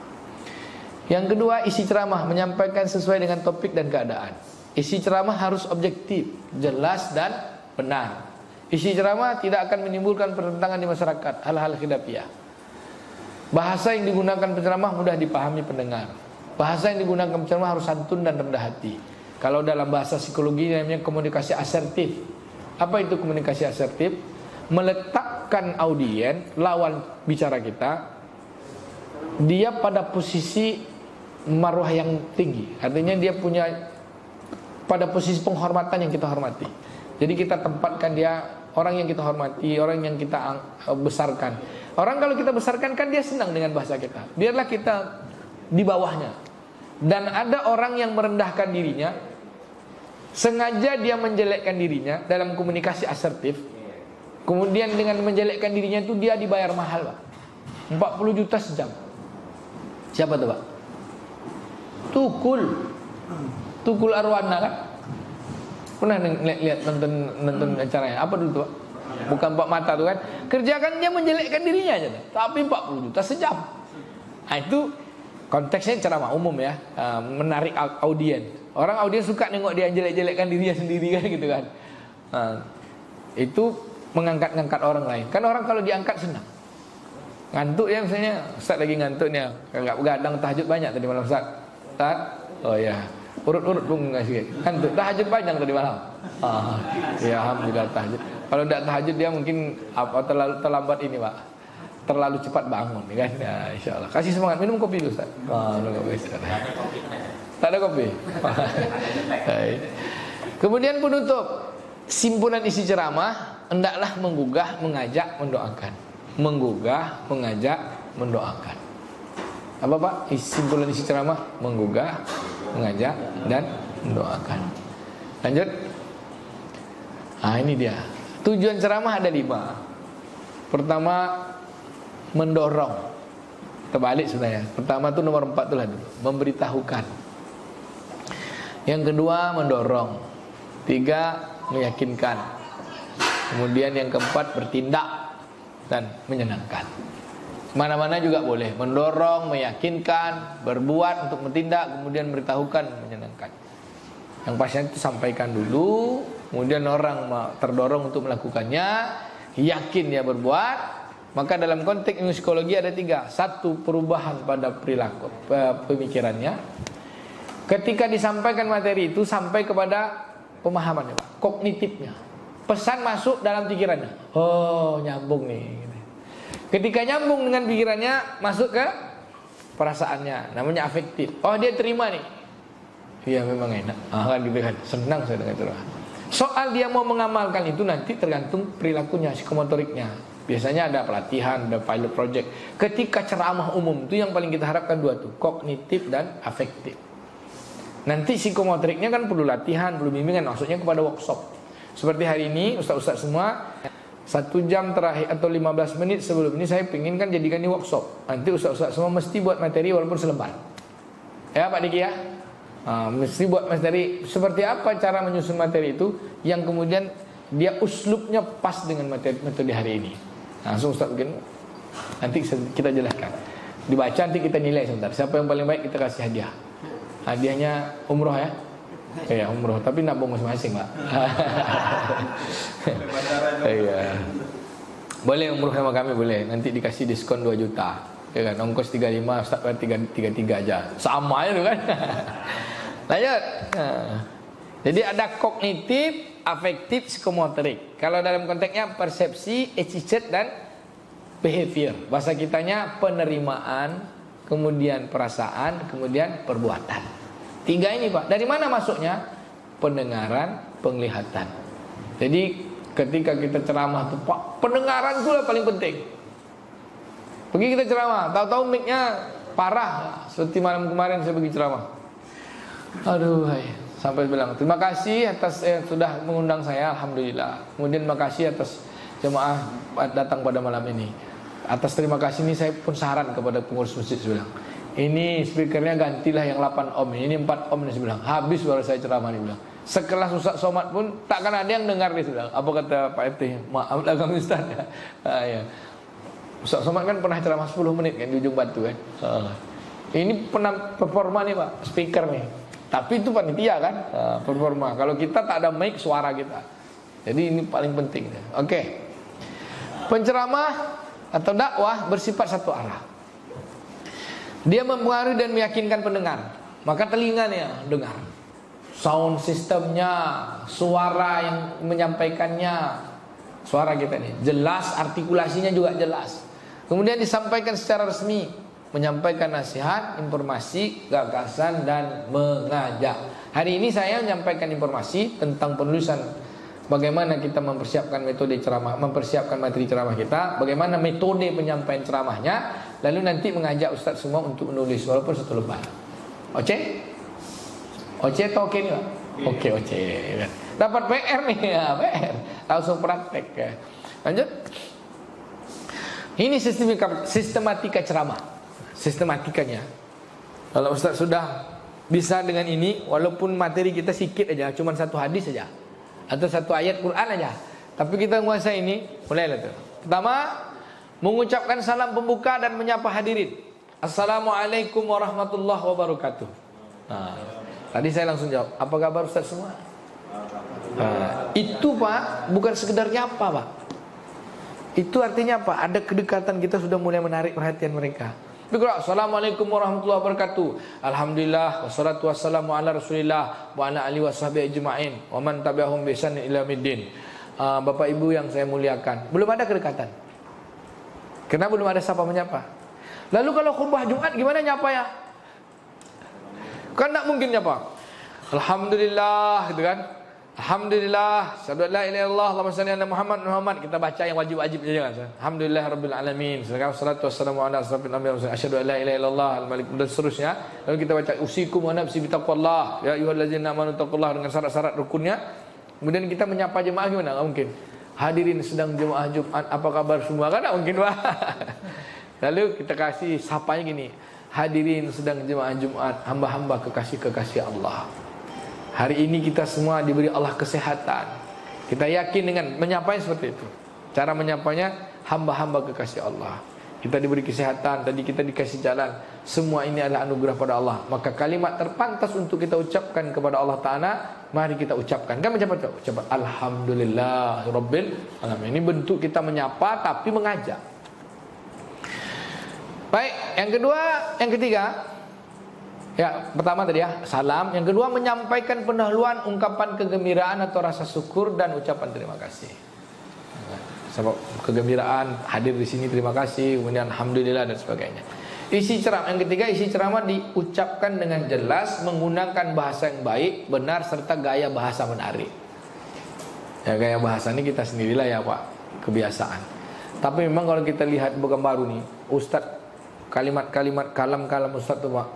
Yang kedua, isi ceramah menyampaikan sesuai dengan topik dan keadaan. Isi ceramah harus objektif, jelas dan benar. Isi ceramah tidak akan menimbulkan pertentangan di masyarakat, hal-hal khilafiyah. Bahasa yang digunakan penceramah mudah dipahami pendengar. Bahasa yang digunakan penceramah harus santun dan rendah hati. Kalau dalam bahasa psikologi namanya komunikasi asertif. Apa itu komunikasi asertif? Meletakkan audien, lawan bicara kita, dia pada posisi marwah yang tinggi. Artinya dia punya pada posisi penghormatan yang kita hormati. Jadi kita tempatkan dia orang yang kita hormati, orang yang kita besarkan. Orang kalau kita besarkan kan dia senang dengan bahasa kita. Biarlah kita di bawahnya. Dan ada orang yang merendahkan dirinya, sengaja dia menjelekkan dirinya dalam komunikasi asertif. Kemudian dengan menjelekkan dirinya itu dia dibayar mahal Pak, 40 juta sejam. Siapa tuh Pak? Tukul Arwana kan? Pernah lihat nonton acaranya? Apa dulu tuh Pak? Bukan Pak Mata tuh kan? Kerjakan dia menjelekkan dirinya aja, tapi 40 juta sejam. Nah itu konteksnya ceramah umum ya, menarik audien. Orang audien suka nengok dia jelek-jelekkan dirinya sendiri kan gitu kan. Itu mengangkat-ngangkat orang lain. Kan orang kalau diangkat senang. Ngantuk ya misalnya, Ustaz lagi ngantuk nih, kagak begadang tahajud banyak tadi malam Ustaz. Ustaz, oh ya, urut-urut pun ngasih. Ngantuk tahajud panjang tadi malam. Ya alhamdulillah tahajud. Kalau tidak tahajud dia mungkin terlalu terlambat ini Pak. Terlalu cepat bangun kan. Ya insyaallah. Kasih semangat, minum kopi dulu Ustaz. Minum kopi. Tak ada kopi. Kemudian penutup. Simpulan isi ceramah, hendaklah menggugah, mengajak, mendoakan. Menggugah, mengajak, mendoakan. Apa Pak? Simpulan isi ceramah, menggugah, mengajak, dan mendoakan. Lanjut. Nah ini dia. Tujuan ceramah ada 5. Pertama, mendorong. Terbalik sebenarnya. Pertama itu nomor 4 itulah dulu, memberitahukan. Yang kedua, mendorong. 3, meyakinkan. Kemudian yang keempat, bertindak dan menyenangkan. Mana-mana juga boleh. Mendorong, meyakinkan, berbuat untuk bertindak, kemudian memberitahukan, menyenangkan. Yang pasien itu sampaikan dulu, kemudian orang terdorong untuk melakukannya, yakin dia berbuat, Maka dalam konteks ilmu psikologi ada 3. Satu, perubahan pada perilaku pemikirannya. Ketika disampaikan materi itu sampai kepada pemahamannya, Pak, kognitifnya. Pesan masuk dalam pikirannya. Oh, nyambung nih. Ketika nyambung dengan pikirannya, masuk ke perasaannya, namanya afektif. Oh, dia terima nih. Iya, memang enak. Kan gitu kan. Senang saya dengan itu. Soal dia mau mengamalkan itu nanti tergantung perilakunya, psikomotoriknya. Biasanya ada pelatihan, ada pilot project. Ketika ceramah umum itu yang paling kita harapkan 2 tuh, kognitif dan afektif. Nanti psikomotoriknya kan perlu latihan, perlu bimbingan, maksudnya kepada workshop. Seperti hari ini ustaz-ustaz semua 1 jam terakhir atau 15 menit sebelum ini saya ingin kan jadikan ini workshop. Nanti ustaz-ustaz semua mesti buat materi walaupun selembar. Ya Pak Diki ya? Mesti buat materi. Seperti apa cara menyusun materi itu yang kemudian dia uslubnya pas dengan metode hari ini. Langsung Ustaz mungkin nanti kita jelaskan. Dibaca nanti kita nilai sebentar. Siapa yang paling baik kita kasih hadiah. Hadiahnya umroh ya. Iya umroh, tapi nabung masing-masing Pak. Iya. Boleh umroh sama kami boleh. Nanti dikasih diskon 2 juta. Ya kan, ongkos 35, Ustaz 33 aja. Sama itu kan. Lanjut. Jadi ada kognitif, afektif, psikomotorik. Kalau dalam konteksnya persepsi, attitude dan behavior. Bahasa kitanya penerimaan, kemudian perasaan, kemudian perbuatan. 3 ini Pak. Dari mana masuknya? Pendengaran, penglihatan. Jadi ketika kita ceramah tuh Pak, pendengaran itu paling penting. Pergi kita ceramah, tahu-tahu mic-nya parah. Seperti malam kemarin saya pergi ceramah. Aduh, sampai bilang terima kasih atas sudah mengundang saya, alhamdulillah. Kemudian terima kasih atas jemaah datang pada malam ini. Atas terima kasih ini saya pun saran kepada pengurus masjid, saya bilang. Ini speakernya gantilah yang 8 ohm ini 4 ohm, saya bilang. Habis baru saya ceramah, dia bilang. Sekelas Ustaz Somad pun takkan ada yang dengar, dia bilang. Apa kata Pak FT? Maaf lah kami Ustaz. Ya. Ustaz Somad kan pernah ceramah 10 menit kan di ujung batu kan. Ini pernah performa nih Pak, speaker nih. Tapi itu panitia kan, performa. Kalau kita tak ada mic suara kita. Jadi ini paling penting. Oke. Penceramah atau dakwah bersifat satu arah. Dia mempengaruhi dan meyakinkan pendengar. Maka telinganya dengar. Sound sistemnya, suara yang menyampaikannya, suara kita nih jelas, artikulasinya juga jelas. Kemudian disampaikan secara resmi, menyampaikan nasihat, informasi, gagasan dan mengajak. Hari ini saya menyampaikan informasi tentang penulisan, bagaimana kita mempersiapkan metode ceramah, mempersiapkan materi ceramah kita, bagaimana metode penyampaian ceramahnya, lalu nanti mengajak ustaz semua untuk menulis walaupun 1 lembar. Oke? Oke atau oke nih Pak? Oke. Dapat PR nih ya, PR. Langsung praktek ya. Lanjut. Ini sistematika ceramah. Sistematikanya. Kalau ustaz sudah bisa dengan ini, walaupun materi kita sedikit aja, cuma 1 hadis saja atau 1 ayat Quran aja, tapi kita menguasai ini, mulailah tuh. Pertama, mengucapkan salam pembuka dan menyapa hadirin. Assalamualaikum warahmatullahi wabarakatuh. Tadi saya langsung jawab, apa kabar Ustaz semua? Itu Pak, bukan sekedar nyapa Pak. Itu artinya apa? Ada kedekatan, kita sudah mulai menarik perhatian mereka. Assalamualaikum warahmatullahi wabarakatuh. Alhamdulillah wassalatu wassalamu ala Rasulillah wa ala alihi washabihi ajma'in wa man tabi'ahum bi ihsan ila yaumiddin. Bapak Ibu yang saya muliakan, belum ada kedekatan. Karena belum ada sapa menyapa. Lalu kalau khutbah Jumat gimana nyapa ya? Kan tak mungkin nyapa. Alhamdulillah gitu kan. Alhamdulillah, syahadu la ilaha illallah, Allahumma shalli ala Muhammad. Kita baca yang wajib-wajib saja kan. Alhamdulillah rabbil alamin. Salatu wassalamu ala asrofil anbiya wa asyhadu an la ilaha illallah al-malik dan seterusnya. Lalu kita baca usikum wa nafsi bitaqwallah. Ya ayyuhallazina amanu taqullaha dengan syarat-syarat rukunnya. Kemudian kita menyapa jemaah gimana? Enggak mungkin. Hadirin sedang jemaah Jumat, apa kabar semua? Kan enggak mungkin, Pak. Lalu kita kasih sapanya gini. Hadirin sedang jemaah Jumat, hamba-hamba kekasih-kekasih Allah. Hari ini kita semua diberi Allah kesehatan. Kita yakin dengan menyapanya seperti itu. Cara menyapanya, hamba-hamba kekasih Allah. Kita diberi kesehatan, tadi kita dikasih jalan. Semua ini adalah anugerah pada Allah. Maka kalimat terpantas untuk kita ucapkan kepada Allah Ta'ala, mari kita ucapkan. Kan menyapa? Ucapkan Alhamdulillah Rabbil Alamin. Ini bentuk kita menyapa tapi mengajak. Baik, yang ketiga, ya pertama tadi ya salam. Yang kedua menyampaikan pendahuluan, ungkapan kegembiraan atau rasa syukur dan ucapan terima kasih. Sebab kegembiraan hadir di sini terima kasih, kemudian alhamdulillah dan sebagainya. Isi ceramah yang ketiga, isi ceramah diucapkan dengan jelas, menggunakan bahasa yang baik, benar serta gaya bahasa menarik. Ya gaya bahasa ini kita sendirilah ya Pak, kebiasaan. Tapi memang kalau kita lihat bukan baru nih, Ustadz kalimat-kalimat kalam-kalam Ustadz tuh Pak,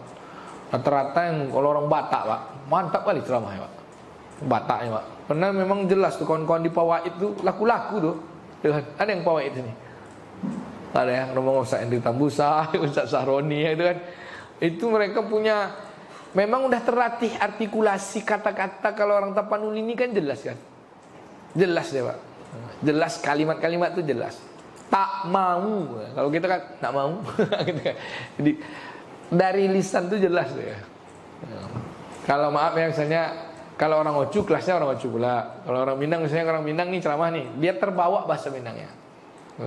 rata-rata yang kalau orang Batak Pak, mantap kali ceramahnya Pak, Bataknya Pak. Karena memang jelas tuh kawan-kawan di Pawaid itu laku-laku tuh. Ada yang Pawaid ini, ada yang ngomong Ustadz Hendri Tambusa, Ustadz Sahroni itu kan. Itu mereka punya, memang udah terlatih artikulasi kata-kata. Kalau orang Tapanuli ini kan jelas kan, jelas deh Pak, jelas kalimat-kalimat itu jelas. Tak mau, kalau kita kan tak mau. Jadi dari lisan itu jelas ya. Kalau maaf ya misalnya, kalau orang Ocu kelasnya orang Ocu pula. Kalau orang Minang misalnya, orang Minang nih ceramah nih, dia terbawa bahasa Minangnya.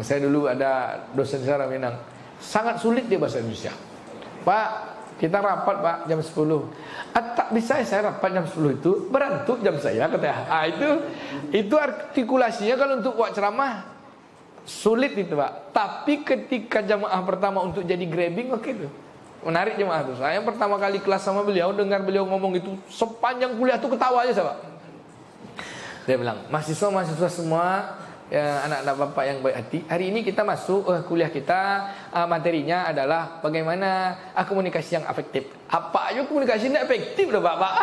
Saya dulu ada dosen saya orang Minang, sangat sulit dia bahasa Indonesia. Pak, kita rapat Pak jam 10. Tak bisa saya rapat jam 10 itu, berantuk jam saya katanya. Itu artikulasinya kalau untuk buat ceramah sulit itu Pak. Tapi ketika jamaah pertama untuk jadi grabbing, oke tuh, menarik jamaah tuh. Saya pertama kali kelas sama beliau, dengar beliau ngomong itu sepanjang kuliah tuh ketawa aja saya Pak. Dia bilang, mahasiswa semua, ya, anak-anak bapak yang baik hati, hari ini kita masuk kuliah kita, materinya adalah bagaimana komunikasi yang efektif. Apa aja komunikasi yang efektif udah bapak.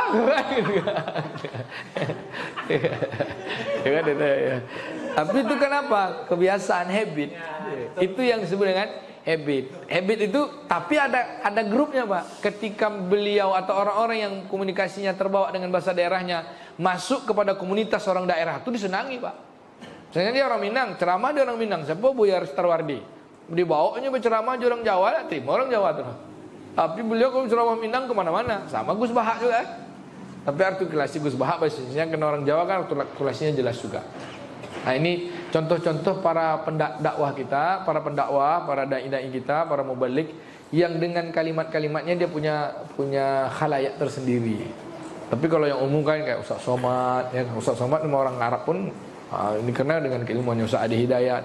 Tapi itu kenapa? Kebiasaan, habit. Itu yang disebut dengan habit. Habit itu, tapi ada grupnya Pak. Ketika beliau atau orang-orang yang komunikasinya terbawa dengan bahasa daerahnya masuk kepada komunitas orang daerah, itu disenangi Pak. Misalnya dia orang Minang, ceramah dia orang Minang. Siapa Buya Starwardi? Dibawanya berceramah di orang Jawa, terima orang Jawa tuh. Tapi beliau kalau ceramah Minang kemana-mana, sama Gus Bahak juga. Tapi artikulasi Gus Bahak biasanya kena orang Jawa kan artikulasinya jelas juga. Nah ini contoh-contoh para pendakwah kita, para pendakwah, para dai-dai kita, para mubalik yang dengan kalimat-kalimatnya dia punya khalayak tersendiri. Tapi kalau yang umum kan kayak Ustaz Somad, ya Ustaz Somad sama orang Arab pun ini karena dengan keilmuannya Ustaz Adi Hidayat.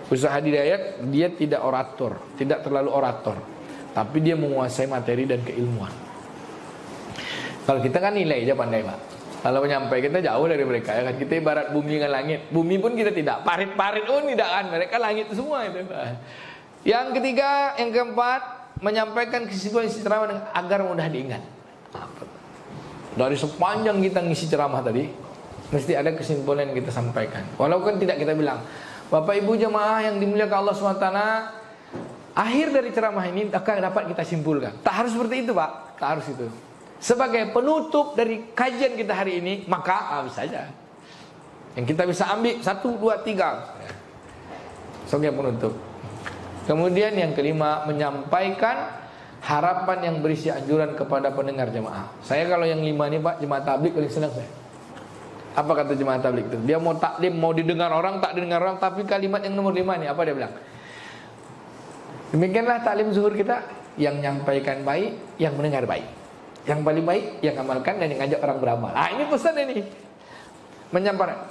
Ustaz Adi Hidayat dia tidak orator, tidak terlalu orator, tapi dia menguasai materi dan keilmuan. Kalau kita kan nilai aja pandai Pak. Kalau menyampai kita jauh dari mereka ya kan. Kita ibarat bumi dengan langit. Bumi pun kita tidak, parit-parit pun tidak kan. Mereka langit semua itu Pak. Yang ketiga, yang keempat, menyampaikan kesimpulan isi ceramah agar mudah diingat. Dari sepanjang kita ngisi ceramah tadi, mesti ada kesimpulan yang kita sampaikan. Walaupun tidak kita bilang, Bapak Ibu jemaah yang dimuliakan Allah SWT, akhir dari ceramah ini akan dapat kita simpulkan. Tak harus seperti itu Pak, tak harus itu. Sebagai penutup dari kajian kita hari ini, maka bisa saja yang kita bisa ambil 1, 2, 3 sebagai penutup. Kemudian yang kelima, menyampaikan harapan yang berisi anjuran kepada pendengar jemaah. Saya kalau yang 5 ini Pak, jemaah tabligh paling senang saya. Apa kata jemaah tabligh itu? Dia mau taklim, mau didengar orang, tak didengar orang, tapi kalimat yang nomor 5 ini apa dia bilang? Demikianlah taklim zuhur kita, yang nyampaikan baik, yang mendengar baik. Yang paling baik, yang amalkan dan yang ngajak orang beramal. Ini pesan ini. Menyampaikan,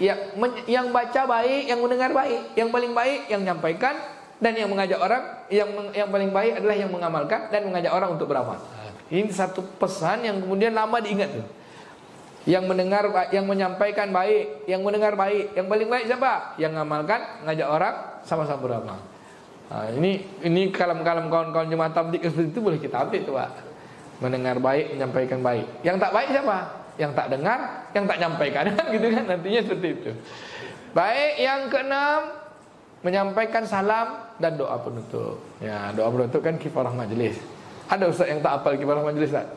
yang baca baik, yang mendengar baik. Yang paling baik, yang menyampaikan dan yang mengajak orang. Yang paling baik adalah yang mengamalkan dan mengajak orang untuk beramal. Ini satu pesan yang kemudian lama diingat tuh. Yang mendengar, yang menyampaikan baik, yang mendengar baik. Yang paling baik siapa? Yang mengamalkan, ngajak orang, sama-sama beramal. Ini kalam-kalam kawan-kawan jemaah tabligh seperti itu boleh kita ambil tuh Pak. Mendengar baik, menyampaikan baik. Yang tak baik siapa? Yang tak dengar, yang tak nyampaikan. Gitu kan, nantinya seperti itu. Baik, yang keenam, menyampaikan salam dan doa penutup. Ya, doa penutup kan kifarah majelis. Ada ustaz yang tak hafal kifarah majelis tak?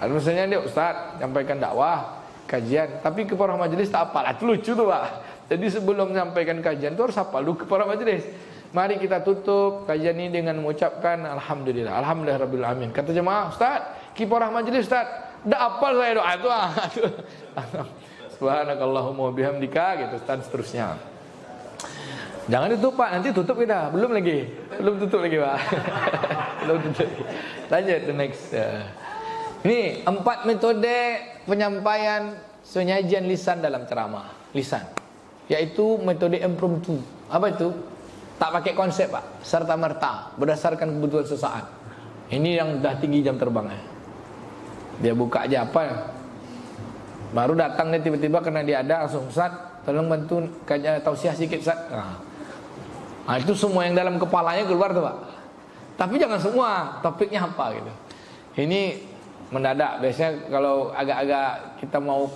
Ada misalnya dia ustaz nyampaikan dakwah, kajian, tapi kifarah majelis tak hafal. Itu lucu tuh Pak. Jadi sebelum menyampaikan kajian itu harus hafal dulu kifarah majelis. Mari kita tutup kajian ini dengan mengucapkan alhamdulillah, alhamdulillahirabbil alamin. Kata jemaah, Ustaz, kifarah majelis Ustaz, dah hafal saya doa itu. Subhanakallahumma wa bihamdika gitu dan seterusnya. Jangan ditutup Pak, nanti tutup kita. Belum tutup lagi Pak. Belum tutup. Lanjut the next. Ini 4 metode penyampaian penyajian lisan dalam ceramah. Lisan, yaitu metode impromptu. Apa itu? Tak pakai konsep Pak, serta merta, berdasarkan kebutuhan sesaat. Ini yang dah tinggi jam terbangnya. Dia buka aja apa, baru datang dia tiba-tiba karena dia ada langsung, Ustaz tolong bantu kajian tausiah sikit Ustaz. Nah, itu semua yang dalam kepalanya keluar tuh Pak. Tapi jangan semua, topiknya apa gitu. Ini mendadak. Biasanya kalau agak-agak kita mau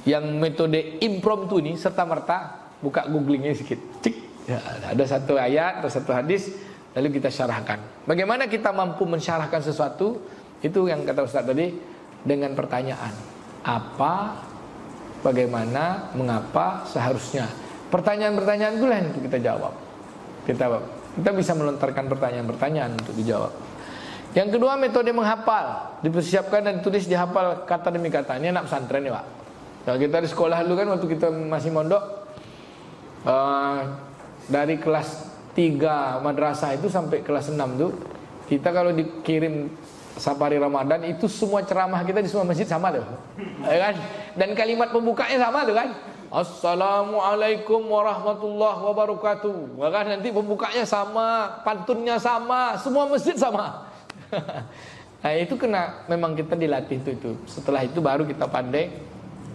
yang metode impromptu ini serta merta, buka googlingnya sedikit. Cik. Ya, ada satu ayat atau satu hadis, lalu kita syarahkan. Bagaimana kita mampu mensyarahkan sesuatu? Itu yang kata Ustaz tadi, dengan pertanyaan. Apa, bagaimana, mengapa, seharusnya. Pertanyaan-pertanyaan itulah yang untuk kita jawab. Kita bisa melontarkan pertanyaan-pertanyaan untuk dijawab. Yang kedua, metode menghafal. Dipersiapkan dan tulis dihafal kata demi kata. Ini anak pesantren ya Pak. Kalau kita di sekolah dulu kan, waktu kita masih mondok, dari kelas 3 madrasah itu sampai kelas 6 tuh, kita kalau dikirim safari Ramadan itu semua ceramah kita di semua masjid sama tuh, ya kan? Dan kalimat pembukanya sama tuh kan, Assalamualaikum warahmatullahi wabarakatuh. Maka nanti pembukanya sama, pantunnya sama, semua masjid sama. Nah itu kena, memang kita dilatih itu. Setelah itu baru kita pandai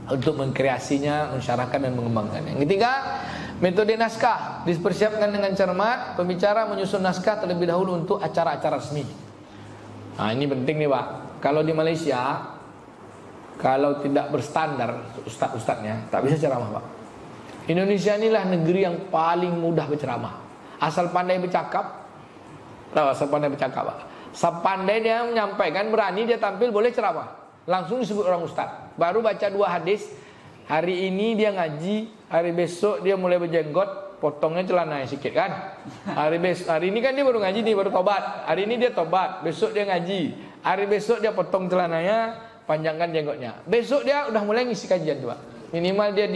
untuk mengkreasinya, mensyarahkan dan mengembangkannya. Yang ketiga, metode naskah. Dipersiapkan dengan cermat, pembicara menyusun naskah terlebih dahulu untuk acara-acara resmi. Nah ini penting nih Pak. Kalau di Malaysia, kalau tidak berstandar ustadz-ustadznya, tak bisa ceramah Pak. Indonesia inilah negeri yang paling mudah berceramah. Asal pandai bercakap. Tahu asal pandai bercakap Pak. Sepandai dia menyampaikan, berani dia tampil, boleh ceramah. Langsung disebut orang ustadz. Baru baca 2 hadis. Hari ini dia ngaji, hari besok dia mulai berjenggot, potongnya celananya sikit kan. Hari ini kan dia baru ngaji nih, baru tobat. Hari ini dia tobat, besok dia ngaji. Hari besok dia potong celananya, panjangkan jenggotnya. Besok dia udah mulai ngisi kajian tuh Pak. Minimal dia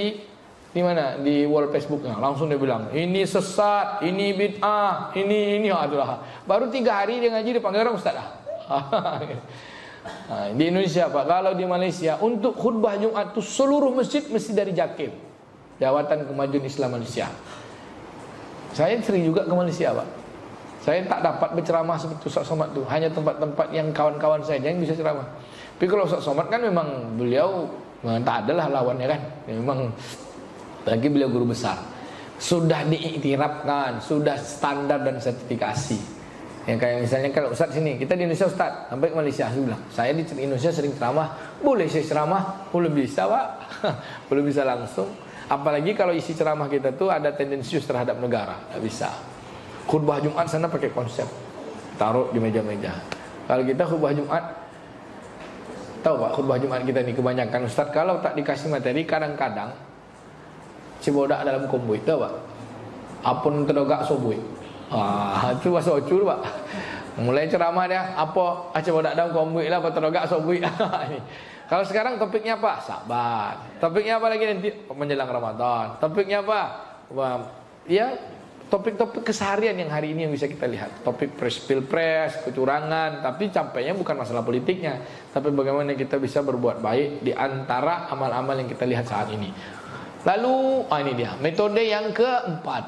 di mana? Di wall Facebooknya. Langsung dia bilang, ini sesat, ini bid'ah, ini adalah. Baru 3 hari dia ngaji dipanggil orang ustaz dah. Nah, di Indonesia Pak, kalau di Malaysia untuk khutbah Jumat itu seluruh masjid mesti dari JAKIM, Jawatan Kemajuan Islam Malaysia. Saya sering juga ke Malaysia Pak. Saya tak dapat berceramah seperti Ustaz Somad tuh, hanya tempat-tempat yang kawan-kawan saya yang bisa ceramah. Tapi kalau Ustaz Somad kan memang beliau tak adalah lawannya kan. Memang lagi beliau guru besar. Sudah diiktirafkan, sudah standar dan sertifikasi. Yang kayak misalnya kalau Ustaz sini, kita di Indonesia Ustaz, sampai ke Malaysia saya bilang, saya di Indonesia sering ceramah, boleh saya ceramah? Belum bisa Pak. Belum bisa langsung. Apalagi kalau isi ceramah kita tuh ada tendensius terhadap negara, nggak bisa. Khutbah Jumat sana pakai konsep, taruh di meja-meja. Kalau kita khutbah Jumat, tahu Pak, khutbah Jumat kita nih kebanyakan Ustaz kalau tak dikasih materi kadang-kadang cibodak dalam komboi, tahu Pak? Apun terdogak soboi. Itu bahasa Ocul Pak. Mulai ceramah dia, apa cibodak dalam komboi lah, apa terdogak soboi. Kalau sekarang topiknya apa? Sabar. Topiknya apa lagi nanti? Menjelang Ramadan. Topiknya apa? Ya, topik-topik keseharian yang hari ini yang bisa kita lihat. Topik pilpres, kecurangan. Tapi campainya bukan masalah politiknya, tapi bagaimana kita bisa berbuat baik di antara amal-amal yang kita lihat saat ini. Lalu, ini dia metode yang keempat,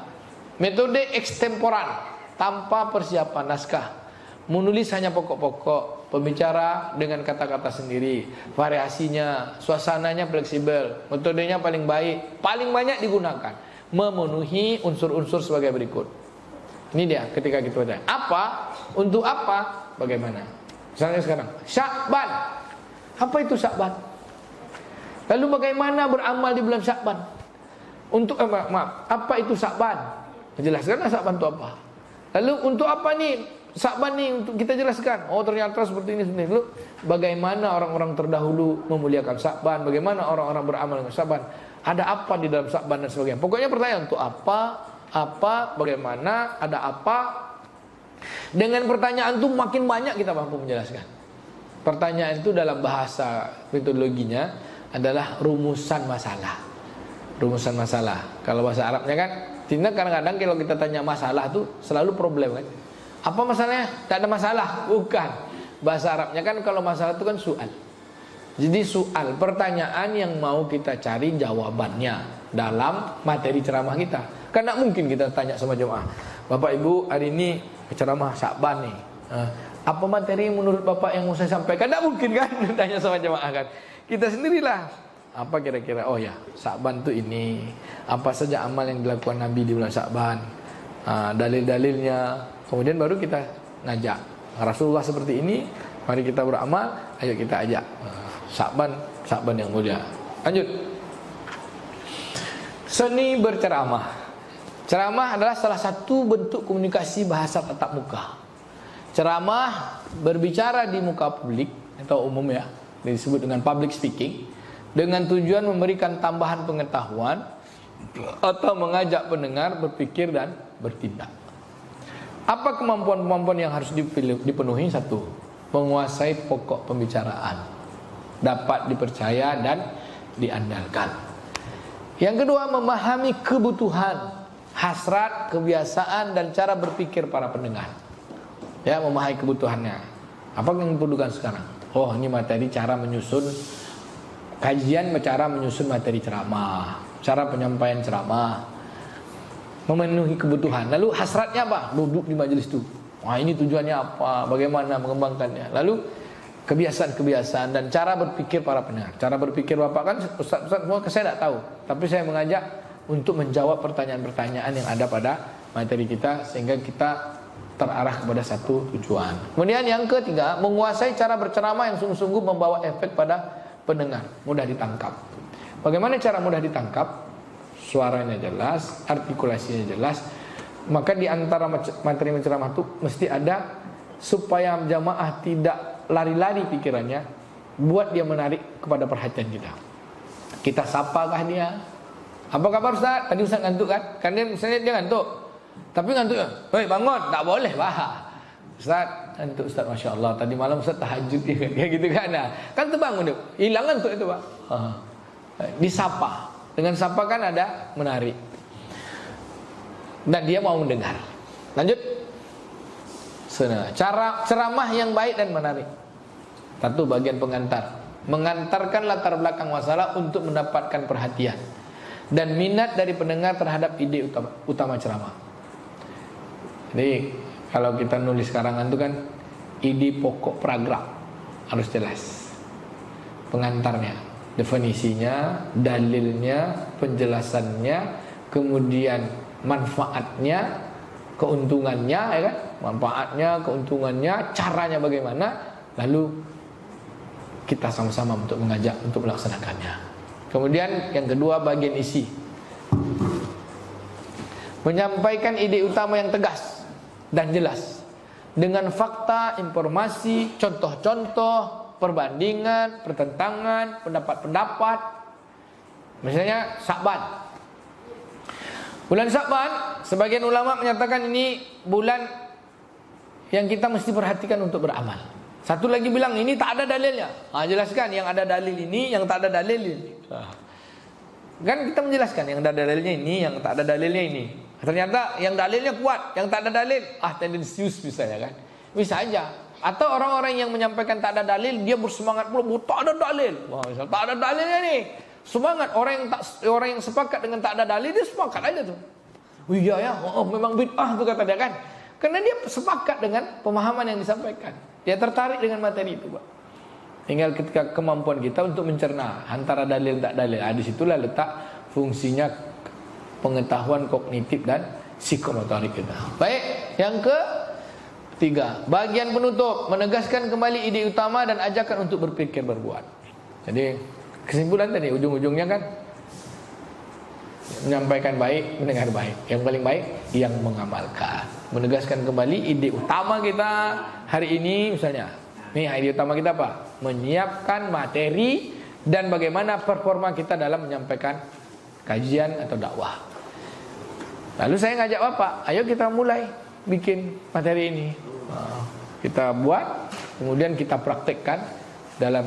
metode ekstemporan, tanpa persiapan naskah. Menulis hanya pokok-pokok, pembicara dengan kata-kata sendiri, variasinya, suasananya fleksibel, metodenya paling baik, paling banyak digunakan, memenuhi unsur-unsur sebagai berikut. Ini dia ketika kita baca. Apa? Untuk apa? Bagaimana? Misalnya sekarang, Syakban. Apa itu Syakban? Lalu bagaimana beramal di bulan Syakban? Untuk apa itu Syakban? Jelaskanlah Syakban itu apa. Lalu untuk apa nih Syakban nih, untuk kita jelaskan. Oh ternyata seperti ini. Lalu bagaimana orang-orang terdahulu memuliakan Syakban? Bagaimana orang-orang beramal dengan Syakban? Ada apa di dalam Syakban dan sebagainya. Pokoknya pertanyaan untuk apa, bagaimana, ada apa. Dengan pertanyaan itu makin banyak kita mampu menjelaskan. Pertanyaan itu dalam bahasa metodologinya adalah rumusan masalah. Rumusan masalah. Kalau bahasa Arabnya kan Karena kadang-kadang kalau kita tanya masalah tuh selalu problem kan. Apa masalahnya? Tak ada masalah. Bukan. Bahasa Arabnya kan kalau masalah itu kan soal. Jadi soal, pertanyaan yang mau kita cari jawabannya dalam materi ceramah kita. Kan tak mungkin kita tanya sama jemaah, Bapak Ibu hari ini ceramah Syakban nih, apa materi menurut Bapak yang mau saya sampaikan? Tak mungkin kan tanya sama jemaah kan. Kita sendirilah, apa kira-kira, oh ya Syakban tuh ini, apa saja amal yang dilakukan Nabi di bulan Syakban, dalil-dalilnya. Kemudian baru kita ngajak Rasulullah seperti ini, mari kita beramal, ayo kita ajak Syakban yang mulia. Lanjut. Seni berceramah. Ceramah adalah salah satu bentuk komunikasi bahasa tatap muka. Ceramah berbicara di muka publik atau umum ya, disebut dengan public speaking, dengan tujuan memberikan tambahan pengetahuan atau mengajak pendengar berpikir dan bertindak. Apa kemampuan-kemampuan yang harus dipenuhi? Satu, menguasai pokok pembicaraan, dapat dipercaya dan diandalkan. Yang kedua, memahami kebutuhan, hasrat, kebiasaan dan cara berpikir para pendengar. Ya, memahami kebutuhannya. Apa yang diperlukan sekarang? Oh, ini materi cara menyusun kajian, cara menyusun materi ceramah, cara penyampaian ceramah, memenuhi kebutuhan. Lalu hasratnya apa? Duduk di majelis itu. Wah, ini tujuannya apa? Bagaimana mengembangkannya? Lalu kebiasaan-kebiasaan dan cara berpikir para pendengar. Cara berpikir Bapak kan Ustaz semua saya tidak tahu, tapi saya mengajak untuk menjawab pertanyaan-pertanyaan yang ada pada materi kita sehingga kita terarah kepada satu tujuan. Kemudian yang ketiga, menguasai cara berceramah yang sungguh-sungguh membawa efek pada pendengar, mudah ditangkap. Bagaimana cara mudah ditangkap? Suaranya jelas, artikulasinya jelas. Maka di antara materi menceramah itu mesti ada supaya jamaah tidak lari-lari pikirannya, buat dia menarik kepada perhatian kita. Kita sapakah dia? Apa kabar Ustaz? Tadi Ustaz ngantuk kan? Kan dia misalnya dia ngantuk. Tapi ngantuknya, "Hei bangun, tak boleh bah." Ustaz, ngantuk Ustaz, Masya Allah. Tadi malam Ustaz tahajud ya gitu kan. Nah, kan terbangun dia. Hilang ngantuk itu Pak. Disapa. Dengan sapa kan ada menarik. Dan dia mau mendengar. Lanjut. Cara ceramah yang baik dan menarik. Satu, bagian pengantar. Mengantarkan latar belakang masalah untuk mendapatkan perhatian dan minat dari pendengar terhadap ide utama ceramah. Jadi kalau kita nulis karangan itu kan ide pokok paragraf harus jelas. Pengantarnya, definisinya, dalilnya, penjelasannya, kemudian manfaatnya, keuntungannya, ya kan? Manfaatnya, keuntungannya, caranya bagaimana, lalu kita sama-sama untuk mengajak untuk melaksanakannya. Kemudian yang kedua, bagian isi. Menyampaikan ide utama yang tegas dan jelas dengan fakta, informasi, contoh-contoh, perbandingan, pertentangan, pendapat-pendapat. Misalnya Syakban. Bulan Syakban, sebagian ulama menyatakan ini bulan yang kita mesti perhatikan untuk beramal. Satu lagi bilang ini tak ada dalilnya. Jelaskan yang ada dalil ini, yang tak ada dalil ini. Kan kita menjelaskan yang ada dalilnya ini, yang tak ada dalilnya ini. Ternyata yang dalilnya kuat, yang tak ada dalil, tendensius misalnya kan. Bisa aja. Atau orang-orang yang menyampaikan tak ada dalil, dia bersemangat pula, tak ada dalil. Wah, misal tak ada dalilnya nih. Semangat orang yang sepakat dengan tak ada dalil, dia sepakat aja tuh. Oh iya ya, memang bid'ah tuh kata dia kan. Karena dia sepakat dengan pemahaman yang disampaikan. Dia tertarik dengan materi itu, Pak. Tinggal ketika kemampuan kita untuk mencerna antara dalil dan tak dalil. Di situlah letak fungsinya pengetahuan kognitif dan psikomotorik kita. Baik, yang ketiga, bagian penutup, menegaskan kembali ide utama dan ajakan untuk berpikir berbuat. Jadi kesimpulan tadi ujung-ujungnya kan menyampaikan baik, mendengar baik. Yang paling baik yang mengamalkan. Menegaskan kembali ide utama kita hari ini misalnya. Nih ide utama kita apa? Menyiapkan materi dan bagaimana performa kita dalam menyampaikan kajian atau dakwah. Lalu saya ngajak Bapak, ayo kita mulai bikin materi ini. Kita buat, kemudian kita praktekkan dalam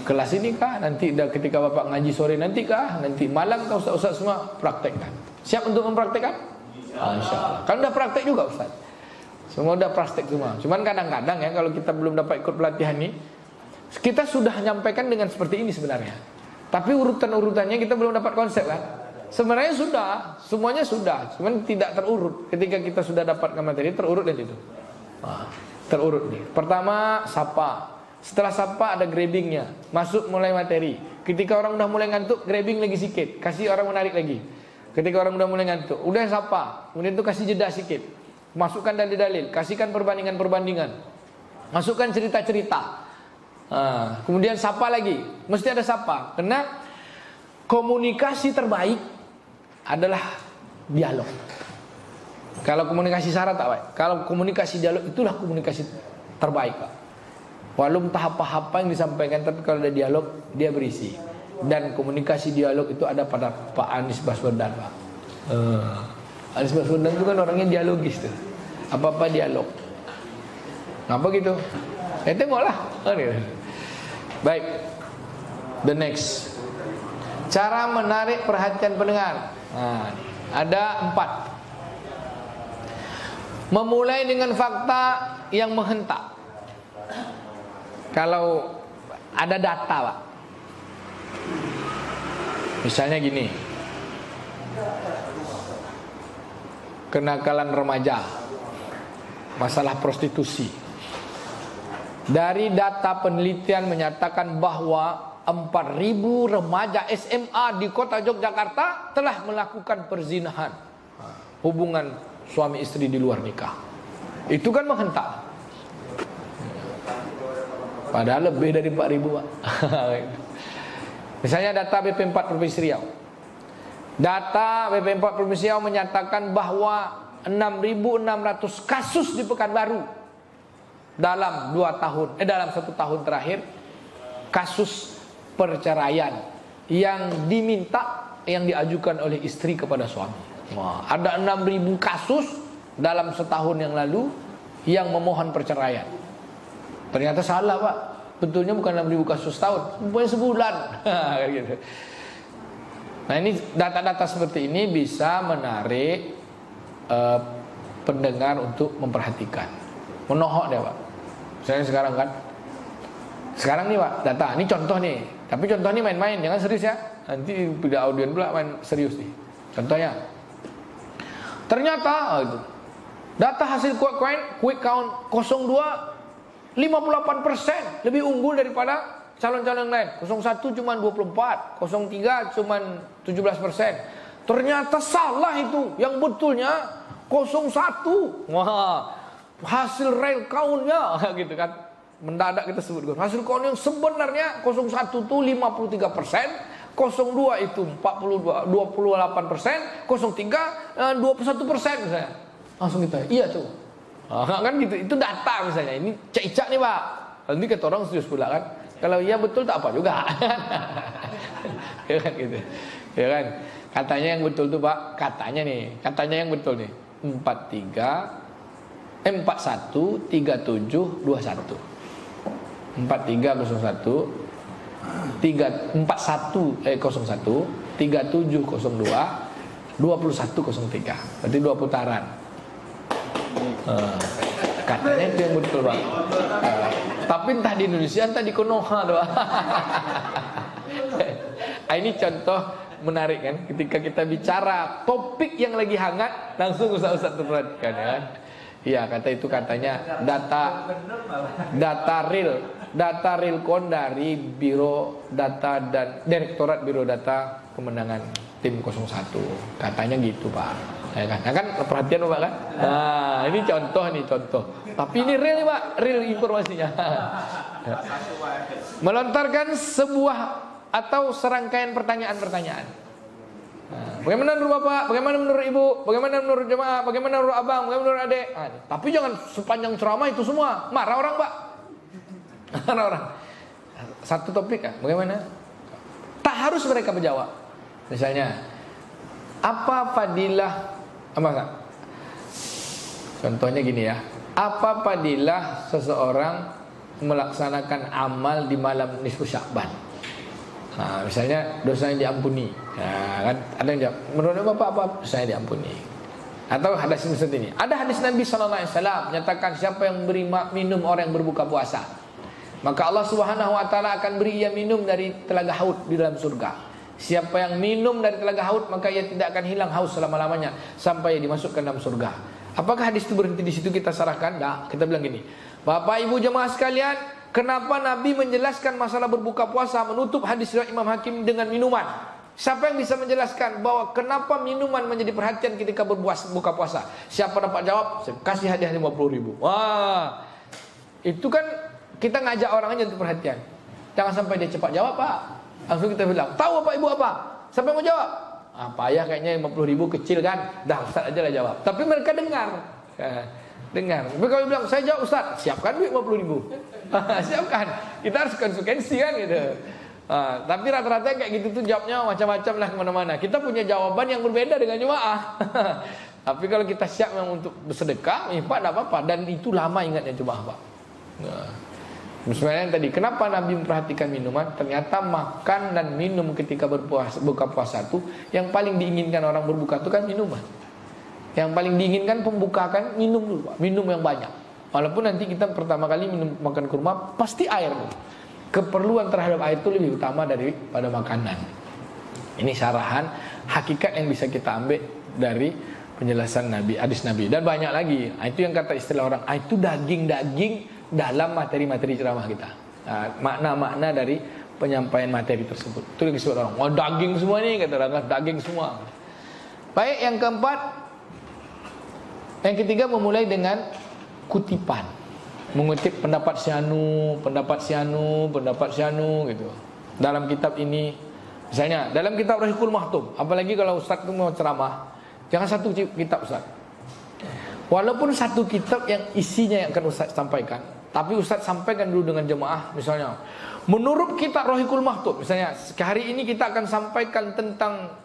kelas ini kah? Nanti ketika Bapak ngaji sore nanti kah? Nanti malam kah? Ustaz-ustaz semua praktekkan. Siap untuk mempraktekkan? Insya Allah. Kan udah praktek juga Ustaz. Semua udah praktek semua. Cuman kadang-kadang ya kalau kita belum dapat ikut pelatihan ini, kita sudah menyampaikan dengan seperti ini sebenarnya. Tapi urutan-urutannya kita belum dapat konsep kan? Sebenarnya sudah, semuanya sudah, cuman tidak terurut. Ketika kita sudah dapatkan materi, terurut dan itu. Terurut nih. Pertama sapa. Setelah sapa ada grabbingnya. Masuk mulai materi. Ketika orang udah mulai ngantuk, grabbing lagi sikit. Kasih orang menarik lagi. Ketika orang udah mulai ngantuk, udah sapa. Kemudian itu kasih jeda sikit. Masukkan dalil-dalil. Kasihkan perbandingan-perbandingan. Masukkan cerita-cerita. Kemudian sapa lagi. Mesti ada sapa. Karena komunikasi terbaik adalah dialog. Kalau komunikasi syarat tak baik. Kalau komunikasi dialog itulah komunikasi terbaik Pak. Walaupun tahap apa yang disampaikan, tapi kalau ada dialog dia berisi. Dan komunikasi dialog itu ada pada Pak Anies Baswedan Pak. Anies Baswedan itu kan orangnya dialogis tuh. Apa-apa dialog. Ngapa gitu? Ya tengoklah. Baik. The next. Cara menarik perhatian pendengar. Ada 4. Memulai dengan fakta yang menghentak. Kalau ada data Pak, misalnya gini, kenakalan remaja, masalah prostitusi. Dari data penelitian menyatakan bahwa 4.000 remaja SMA di kota Yogyakarta telah melakukan perzinahan, hubungan suami istri di luar nikah. Itu kan menghentak. Padahal lebih dari 4.000 Pak. Misalnya data BP4 Provinsi Riau. Data BP4 Provinsi Riau menyatakan bahwa 6.600 kasus di Pekanbaru dalam 1 tahun terakhir, kasus perceraian yang diajukan oleh istri kepada suami. Ada 6.000 kasus dalam setahun yang lalu yang memohon perceraian. Ternyata salah Pak. Betulnya bukan 6.000 kasus setahun, bukan sebulan. Nah ini data-data seperti ini bisa menarik pendengar untuk memperhatikan, menohok deh Pak. Misalnya sekarang nih Pak, data ini contoh nih. Tapi contoh ini main-main, jangan serius ya. Nanti tidak audien pula main serius nih. Contohnya, ternyata data hasil quick count 02 58% lebih unggul daripada calon-calon lain. 01 cuma 24, 03 cuma 17%. Ternyata salah itu. Yang betulnya 01. Wah, hasil real count-nya gitu kan. Mendadak kita sebut. Hasil count yang sebenarnya 01 itu 53%, 02 itu 28%, 03 21% misalnya. Langsung kita, iya tuh. Kan gitu, itu data misalnya. Ini cek-cek nih Pak. Nanti kata orang serius pula kan. Kalau iya betul tak apa juga. Ya kan gitu. Ya kan. Katanya yang betul tuh Pak, katanya yang betul nih. 41 37 21. 4301 41 01 3702 2103. Berarti 2 putaran. Katanya itu yang betul Pak. Tapi entah di Indonesia entah di Konoha tuh. Ini contoh menarik kan. Ketika kita bicara topik yang lagi hangat, langsung usah-usah terperhatikan ya kan. Iya kata itu katanya data realcon dari Biro Data dan Direktorat Biro Data Kemenangan Tim 01. Katanya gitu Pak. Ya kan? Nah, kan perhatian Pak kan? Nah, ini contoh. Tapi ini real nih Pak, real informasinya. Melontarkan sebuah atau serangkaian pertanyaan-pertanyaan. Nah, bagaimana menurut Bapak? Bagaimana menurut Ibu? Bagaimana menurut jemaah? Bagaimana menurut Abang? Bagaimana menurut Adik? Nah, tapi jangan sepanjang ceramah itu semua. Marah orang Pak. Marah orang. Satu topik kan? Bagaimana? Tak harus mereka menjawab. Misalnya, apa fadilah? Contohnya gini ya. Apa fadilah seseorang melaksanakan amal di malam nisfu Sya'ban? Misalnya dosanya diampuni. Kan ada yang jawab, menurut Bapak apa dosanya diampuni? Atau hadis seperti ini. Ada hadis Nabi SAW menyatakan siapa yang beri minum orang yang berbuka puasa, maka Allah Subhanahu wa taala akan beri ia minum dari telaga haud di dalam surga. Siapa yang minum dari telaga haud, maka ia tidak akan hilang haus selama-lamanya sampai ia dimasukkan dalam surga. Apakah hadis itu berhenti di situ kita sarahkan? Nah, kita bilang gini, Bapak Ibu jemaah sekalian, kenapa Nabi menjelaskan masalah berbuka puasa menutup hadis riwayat Imam Hakim dengan minuman? Siapa yang bisa menjelaskan bahwa kenapa minuman menjadi perhatian ketika berbuka puasa? Siapa dapat jawab? Saya kasih hadiah 50.000. Wah, itu kan kita ngajak orang aja untuk perhatian. Jangan sampai dia cepat jawab, Pak. Langsung kita bilang, tahu Bapak Ibu apa? Siapa yang mau jawab? Payah kayaknya 50.000 kecil kan? Dah Ustaz aja lah jawab. Tapi mereka dengar. Dengar. Tapi kalau bilang, saya jawab Ustaz, siapkan duit 50.000. Siapkan. Kita harus konsekuensi kan gitu. Tapi rata-rata kayak gitu tuh jawabnya macam-macam lah kemana-mana. Kita punya jawaban yang berbeda dengan jemaah. Tapi kalau kita siap memang untuk bersedekah, Pak tidak apa-apa. Dan itu lama ingatnya jemaah, Pak. Sebenarnya tadi, kenapa Nabi memperhatikan minuman? Ternyata makan dan minum ketika buka puasa itu yang paling diinginkan orang berbuka itu kan minuman. Yang paling diinginkan pembuka kan minum dulu, Pak. Minum yang banyak. Walaupun nanti kita pertama kali makan kurma pasti air. Keperluan terhadap air itu lebih utama daripada makanan. Ini syarahan hakikat yang bisa kita ambil dari penjelasan Nabi, hadis Nabi, dan banyak lagi. Itu yang kata istilah orang, itu daging-daging dalam materi-materi ceramah kita. Makna-makna dari penyampaian materi tersebut. Itu yang disebut orang, oh daging semua nih, kata orang, daging semua. Baik, yang keempat, yang ketiga memulai dengan kutipan. Mengutip pendapat Syanu gitu. Dalam kitab ini, misalnya dalam kitab Rahikul Mahtum, apalagi kalau Ustaz itu mau ceramah, jangan satu kitab Ustaz. Walaupun satu kitab yang isinya yang akan Ustaz sampaikan, tapi Ustaz sampaikan dulu dengan jemaah. Misalnya, menurut kitab Rahikul Mahtum, misalnya hari ini kita akan sampaikan tentang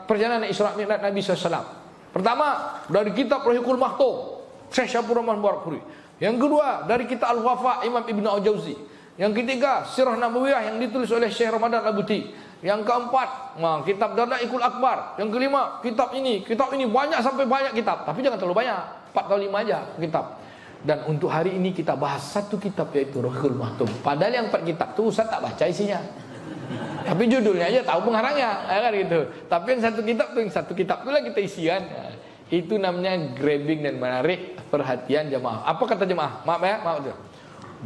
perjalanan Isra Mi'raj Nabi SAW. Pertama, dari kitab Rahikul Mahtum, Syekh Syafur Rahman Barakpuri. Yang kedua, dari kitab Al-Wafa Imam Ibn Al-Jauzi. Yang ketiga, Sirah Nabawiyah yang ditulis oleh Syekh Ramadan Al-Buti. Yang keempat, kitab Dalaikul Akbar. Yang kelima, kitab ini banyak sampai banyak kitab. Tapi jangan terlalu banyak, 4 atau 5 aja kitab. Dan untuk hari ini kita bahas satu kitab, yaitu Rahikul Mahtum. Padahal yang 4 kitab itu Ustaz tak baca isinya. Tapi judulnya aja tahu pengarangnya, kan gitu. Tapi yang satu kitab itulah kita isian. Itu namanya grabbing dan menarik perhatian jemaah. Apa kata jemaah? Maaf ya, maaf.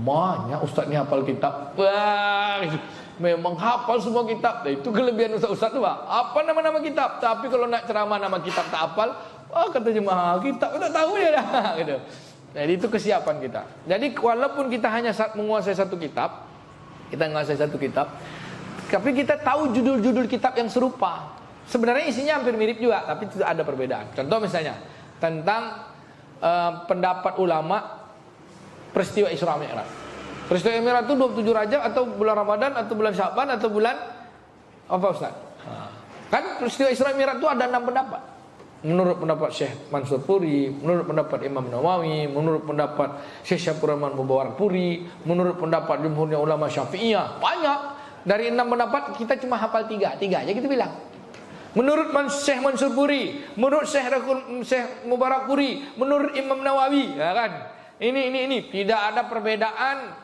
Banyak Ustaz ni hafal kitab. Wah, memang hafal semua kitab. Itu kelebihan Ustaz tu, Pak. Apa nama-nama kitab? Tapi kalau nak ceramah nama kitab tak hafal, kata jemaah, kitab tak tahu dia dah. Gitu. Jadi itu kesiapan kita. Jadi walaupun kita hanya menguasai satu kitab, tapi kita tahu judul-judul kitab yang serupa. Sebenarnya isinya hampir mirip juga, tapi tidak ada perbedaan. Contoh misalnya tentang pendapat ulama peristiwa Isra Mi'raj. Peristiwa Mi'raj itu 27 Rajab atau bulan Ramadan atau bulan Sya'ban atau bulan apa Ustaz? Kan peristiwa Isra Mi'raj itu ada 6 pendapat. Menurut pendapat Syekh Mansur Puri, menurut pendapat Imam Nawawi, menurut pendapat Syekh Syafur Rahman Mubarakpuri, menurut pendapat jumhurnya ulama Syafi'iyah. Banyak. Dari 6 pendapat kita cuma hafal 3 aja kita bilang. Menurut Syekh Mansur Puri, menurut Syekh Mubarakpuri, menurut Imam Nawawi, ya kan? Ini tidak ada perbedaan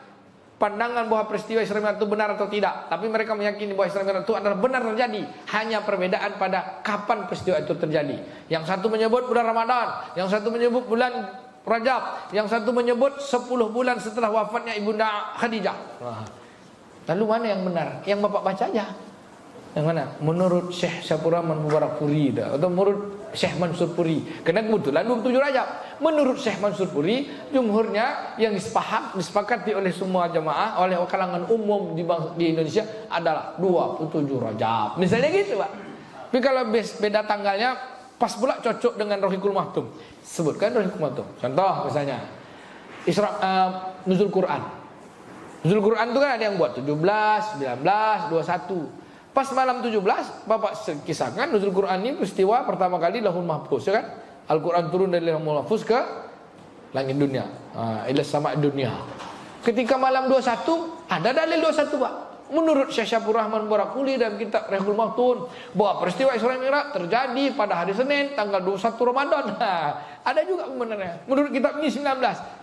pandangan bahwa peristiwa Isra Mi'raj itu benar atau tidak. Tapi mereka meyakini bahwa Isra Mi'raj itu adalah benar terjadi. Hanya perbedaan pada kapan peristiwa itu terjadi. Yang satu menyebut bulan Ramadan, yang satu menyebut bulan Rajab, yang satu menyebut 10 bulan setelah wafatnya Ibunda Khadijah. Lalu mana yang benar? Yang Bapak baca aja. Yang mana? Menurut Syekh Syafur Rahman Mubarakpuri atau menurut Syekh Mansur Puri. Karena kebetulan 27 Rajab. Menurut Syekh Mansur Puri, jumhurnya yang disepakati oleh semua jamaah, oleh kalangan umum di Indonesia adalah 27 Rajab. Misalnya gitu, Pak. Tapi kalau beda tanggalnya pas pula cocok dengan Rahikul Mahtum. Sebutkan Rahikul Mahtum. Contoh misalnya Nuzul Quran. Nuzul Quran itu kan ada yang buat 17, 19, 21. Pas malam 17, Bapak kisahkan Nuzul Quran ini peristiwa pertama kali Lauhul Mahfuz, ya kan? Al-Quran turun dari Lauhul Mahfuz ke langit dunia, ila sama dunia. Ketika malam 21, ada dalil 21, Pak. Menurut Syekh Syafur Rahman Barakuli dalam kitab Rehul Maktun, bahwa peristiwa Isra Mi'raj terjadi pada hari Senin tanggal 21 Ramadan. Ada juga sebenarnya. Menurut kitab ini 19.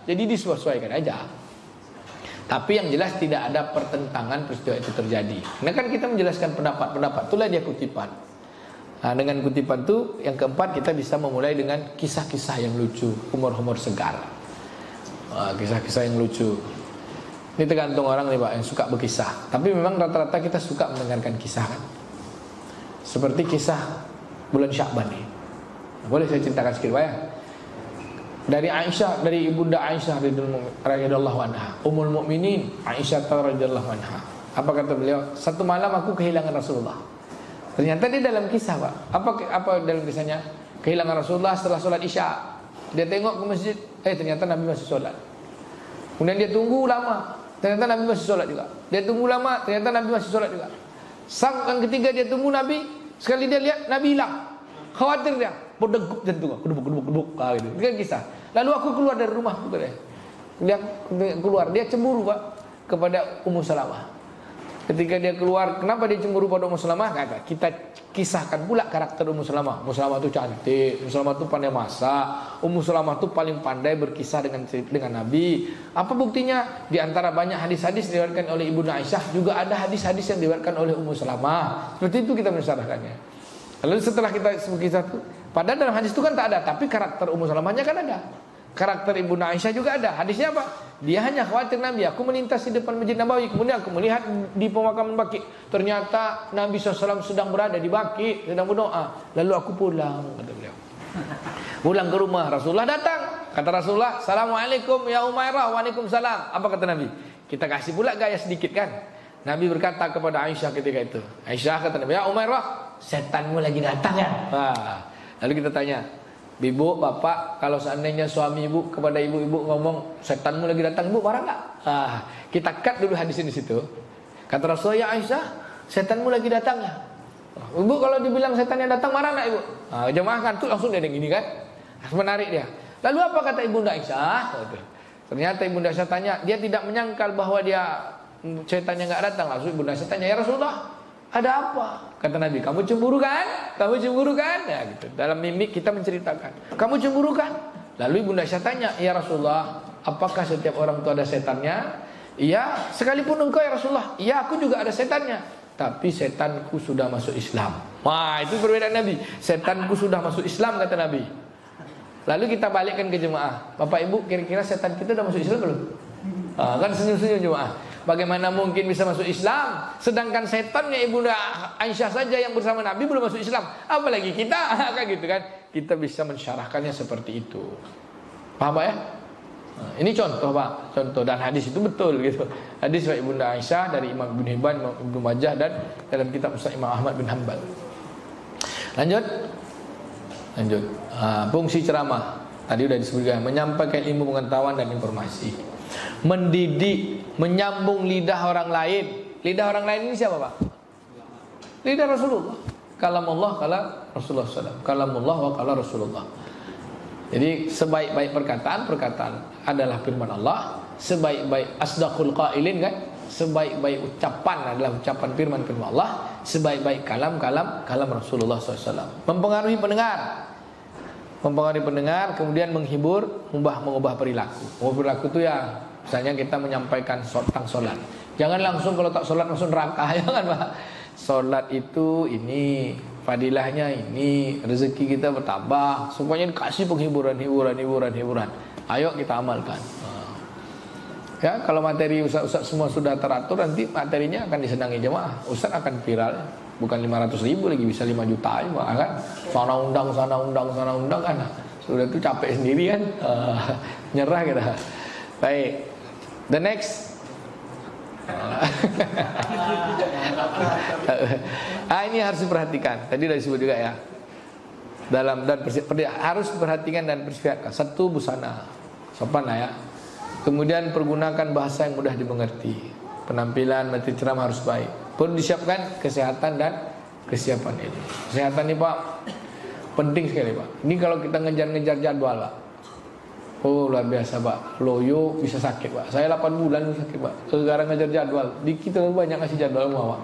Jadi disesuaikan aja. Tapi yang jelas tidak ada pertentangan peristiwa itu terjadi. Karena kan kita menjelaskan pendapat-pendapat, itulah dia kutipan. Nah, dengan kutipan itu yang keempat kita bisa memulai dengan kisah-kisah yang lucu, humor-humor segar. Kisah-kisah yang lucu. Ini tergantung orang nih Pak yang suka berkisah. Tapi memang rata-rata kita suka mendengarkan kisah kan. Seperti kisah bulan Sya'ban nih. Boleh saya ceritakan sedikit Pak ya? Dari Aisyah, dari ibunda Aisyah radhiyallahu anha, Ummul Mukminin Aisyah radhiyallahu anha. Apa kata beliau? Satu malam aku kehilangan Rasulullah. Ternyata dia dalam kisah Pak. Apa dalam kisahnya? Kehilangan Rasulullah setelah sholat Isya. Dia tengok ke masjid, ternyata Nabi masih sholat. Kemudian dia tunggu lama, ternyata Nabi masih sholat juga. Dia tunggu lama, ternyata Nabi masih sholat juga. Sang yang ketiga dia tunggu Nabi, sekali dia lihat Nabi hilang. Khawatir dia, berdegup jantung, kedubuk, gitu. Itu kan kisah. Lalu aku keluar dari rumah, dia keluar, dia cemburu Pak kepada Ummu Salamah. Ketika dia keluar, kenapa dia cemburu pada Ummu Salamah? Kata, kita kisahkan pula karakter Ummu Salamah. Ummu Salamah itu cantik, Ummu Salamah itu pandai masak, Ummu Salamah itu paling pandai berkisah dengan Nabi. Apa buktinya? Di antara banyak hadis-hadis diriwayatkan oleh Ibunda Aisyah, juga ada hadis-hadis yang diriwayatkan oleh Ummu Salamah. Seperti itu kita mensyarahkannya. Lalu setelah kita kisah itu, padahal dalam hadis itu kan tak ada, tapi karakter Ummu Salamahnya kan ada. Karakter Ibunda Aisyah juga ada. Hadisnya apa? Dia hanya khawatir Nabi. Aku melintas di depan Masjid Nabawi, kemudian aku melihat di pemakaman Baqi, ternyata Nabi SAW sedang berada di Baqi, sedang berdoa. Lalu aku pulang, kata beliau. Pulang ke rumah, Rasulullah datang. Kata Rasulullah, Assalamualaikum ya Umairah. Waalaikumsalam. Apa kata Nabi? Kita kasih pula gaya sedikit kan. Nabi berkata kepada Aisyah ketika itu, Aisyah kata Nabi, ya Umairah, setanmu lagi datang ya. Lalu kita tanya, ibu, bapak, kalau seandainya suami ibu kepada ibu-ibu ngomong setanmu lagi datang, ibu marah nggak? Kita cut dulu hadis di situ. Kata Rasulullah, ya Aisyah, setanmu lagi datang ya. Ibu kalau dibilang setannya datang marah nggak ibu? Jemaah ngantuk langsung dia gini kan, menarik dia. Lalu apa kata ibunda Aisyah? Ternyata ibunda Aisyah tanya, dia tidak menyangkal bahwa dia setannya nggak datang. Langsung ibunda Aisyah tanya, ya Rasulullah, ada apa? Kata Nabi, kamu cemburu kan? Kamu cemburu kan? Ya gitu. Dalam mimik kita menceritakan, kamu cemburu kan? Lalu ibunda Aisyah tanya, ya Rasulullah, apakah setiap orang itu ada setannya? Iya, sekalipun engkau ya Rasulullah. Iya, aku juga ada setannya. Tapi setanku sudah masuk Islam. Wah, itu perbedaan Nabi. Setanku sudah masuk Islam, kata Nabi. Lalu kita balikkan ke jemaah. Bapak Ibu, kira-kira setan kita udah masuk Islam belum? Kan senyum-senyum jemaah. Bagaimana mungkin bisa masuk Islam? Sedangkan setannya ibunda Aisyah saja yang bersama Nabi belum masuk Islam. Apalagi kita, kan gitu kan? Kita bisa mensyarahkannya seperti itu. Paham Pak ya? Ini contoh Pak, contoh, dan hadis itu betul gitu. Hadis dari ibunda Aisyah, dari Imam Ibn Hibban, Imam Ibnu Majah, dan dalam kitab Musnad Imam Ahmad bin Hanbal. Lanjut. Fungsi ceramah tadi sudah disebutkan, menyampaikan ilmu pengetahuan dan informasi, mendidik, menyambung lidah orang lain. Lidah orang lain ini siapa Pak? Lidah Rasulullah. Kalamullah, kalam Rasulullah SAW. Kalamullah wa kalam Rasulullah. Jadi sebaik-baik perkataan adalah firman Allah. Sebaik-baik asdaqul qailin kan, sebaik-baik ucapan adalah ucapan firman Allah. Sebaik-baik kalam Rasulullah SAW. Mempengaruhi pendengar, kemudian menghibur, mengubah perilaku. Mengubah perilaku itu ya, misalnya kita menyampaikan tentang sholat. Jangan langsung kalau tak sholat langsung neraka, jangan Pak. Sholat itu ini, fadilahnya ini, rezeki kita bertambah. Semuanya dikasih penghiburan. Ayo kita amalkan. Ya, kalau materi ustaz semua sudah teratur, nanti materinya akan disenangi jemaah. Ustaz akan viral, bukan 500.000 lagi, bisa 5 juta kan. Sana undang kan. Sudah itu capek sendiri kan. Nyerah kita. Baik. The next. Ini harus diperhatikan. Tadi sudah disebut juga ya. Harus diperhatikan dan persiapkan. Satu, busana sopan lah ya. Kemudian pergunakan bahasa yang mudah dimengerti. Penampilan materi ceramah harus baik. Perlu disiapkan kesehatan dan kesiapan ini. Kesehatan ini Pak penting sekali Pak. Ini kalau kita ngejar-ngejar jadwal Pak. Oh luar biasa Pak, loyo bisa sakit Pak. Saya 8 bulan sakit Pak. Sekarang ngajar jadwal, di kita banyak ngasih jadwal sama Pak.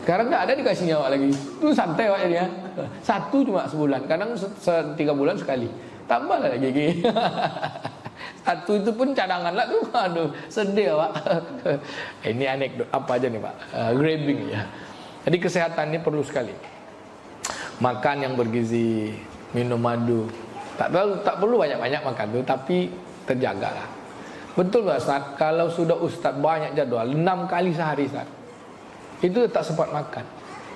Sekarang nggak ada dikasih nyawa lagi. Itu santai Pak ini ya. Satu cuma sebulan, kadang 3 bulan sekali. Tambah lah lagi. Satu itu pun cadangan lah tuh. Aduh, sedih Pak. Ini anekdot apa aja nih Pak? Grabbing ya. Jadi kesehatan ini perlu sekali. Makan yang bergizi, minum madu. Tak perlu banyak-banyak makan tuh, tapi terjagalah. Betul Pak Ustaz, kalau sudah Ustaz banyak jadwal 6 kali sehari Ustaz, itu tak sempat makan.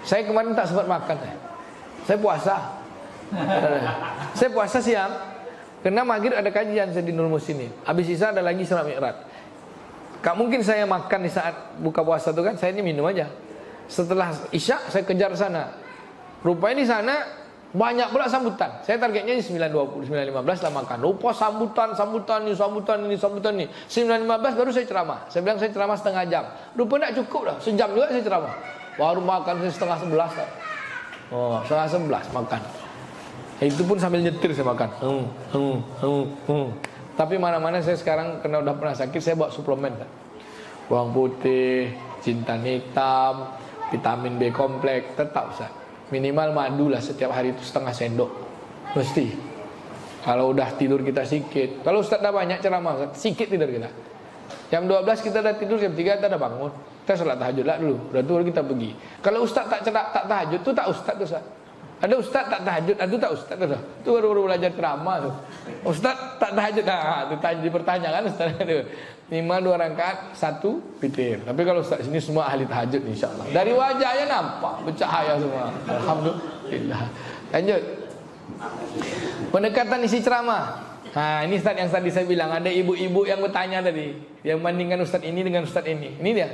Saya kemarin tak sempat makan. Saya puasa. Saya puasa siang. Karena maghrib ada kajian saya di Nur Muslimin. Habis isya ada lagi salat Mi'raj. Tak mungkin saya makan di saat buka puasa itu kan, saya ini minum aja. Setelah isya saya kejar sana. Rupanya di sana banyak pula sambutan. Saya targetnya di 9.20, 9.15 lah makan. Rupa sambutan ini. 9.15 baru saya ceramah. Saya bilang saya ceramah setengah jam. Rupa tak cukup dah. Sejam juga saya ceramah. Baru makan saya setengah 11 lah. Oh, setengah 11 makan. Itu pun sambil nyetir saya makan. Tapi mana-mana saya sekarang karena udah pernah sakit, saya bawa suplemen kan. Bawang putih, jintan hitam, vitamin B kompleks, tetap Ustaz. Minimal madu lah setiap hari itu setengah sendok. Mesti. Kalau udah tidur kita sikit. Kalau Ustaz dah banyak ceramah Ustaz, sikit tidur kita. Jam 12 kita dah tidur, jam 3 kita dah bangun. Kita sholat tahajud lah dulu. Udah tu kita pergi. Kalau Ustaz tak tahajud tu tak Ustaz tu Ustaz. Ada Ustaz tak tahajud, itu tak Ustaz tu. Tu baru belajar ceramah tu. Ustaz tak tahajud, tu tadi dipertanyakan Ustaz tu. 5 2 rakaat, 1 witir. Tapi kalau Ustaz sini semua ahli tahajud insya-Allah. Dari wajahnya nampak bercahaya semua. Alhamdulillah. Lanjut. Pendekatan isi ceramah. Ini Ustaz yang tadi saya bilang, ada ibu-ibu yang bertanya tadi, yang bandingkan Ustaz ini dengan Ustaz ini. Ini dia.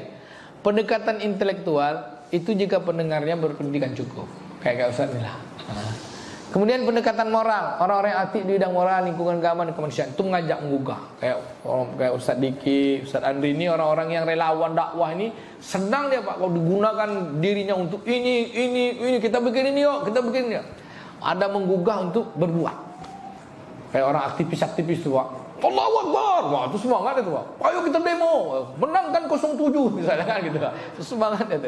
Pendekatan intelektual itu jika pendengarnya berpendidikan cukup. Kayak Ustaz ni lah. Kemudian pendekatan moral, orang-orang yang aktif di bidang moral, lingkungan keamanan dan kemanusiaan itu mengajak menggugah. Kayak Ustaz Diki, Ustaz Andri ini orang-orang yang relawan dakwah ini senang dia Pak, kalau digunakan dirinya untuk ini kita bikin ini yuk, kita bikin ini. Ada menggugah untuk berbuat. Kayak orang aktivis itu Pak. Allahu Akbar. Wah, itu semangat itu Pak. Ayo kita demo, menangkan 07 misalnya kan gitu Pak. Semangat itu.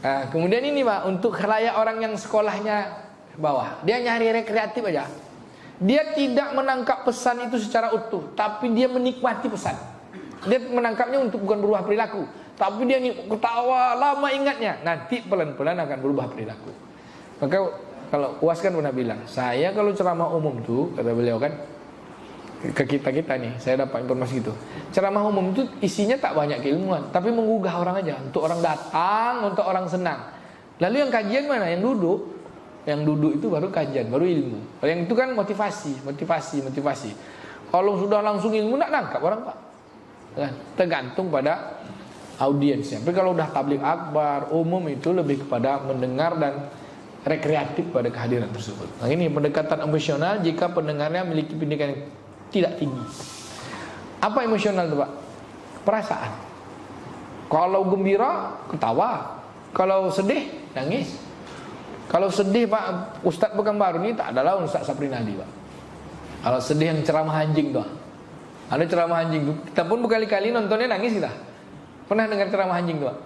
Nah, kemudian ini Pak, untuk khalayak orang yang sekolahnya bawah, dia nyari rekreatif aja. Dia tidak menangkap pesan itu secara utuh, tapi dia menikmati pesan. Dia menangkapnya untuk bukan berubah perilaku, tapi dia ketawa lama ingatnya, nanti pelan-pelan akan berubah perilaku. Maka kalau Uas kan pernah bilang, saya kalau ceramah umum tuh, kata beliau kan, ke kita nih, saya dapat informasi gitu. Ceramah umum itu isinya tak banyak keilmuan, tapi menggugah orang aja, untuk orang datang, untuk orang senang. Lalu yang kajian mana? Yang duduk. Yang duduk itu baru kajian, baru ilmu. Yang itu kan motivasi. Kalau sudah langsung ilmu nak nangkap orang Pak. Kan? Tergantung pada audiensnya. Tapi kalau udah tabligh akbar, umum itu lebih kepada mendengar dan rekreatif pada kehadiran tersebut. Nah ini pendekatan emosional jika pendengarnya memiliki pendidikan yang tidak tinggi. Apa emosional itu Pak? Perasaan. Kalau gembira, ketawa. Kalau sedih, nangis. Kalau sedih Pak, Ustadz Pekanbaru ini tak adalah Ustadz Saprinadi Pak. Kalau sedih yang ceramah anjing tuh. Ada ceramah anjing tuh. Kita pun berkali-kali nontonnya nangis kita. Pernah dengar ceramah anjing tuh Pak?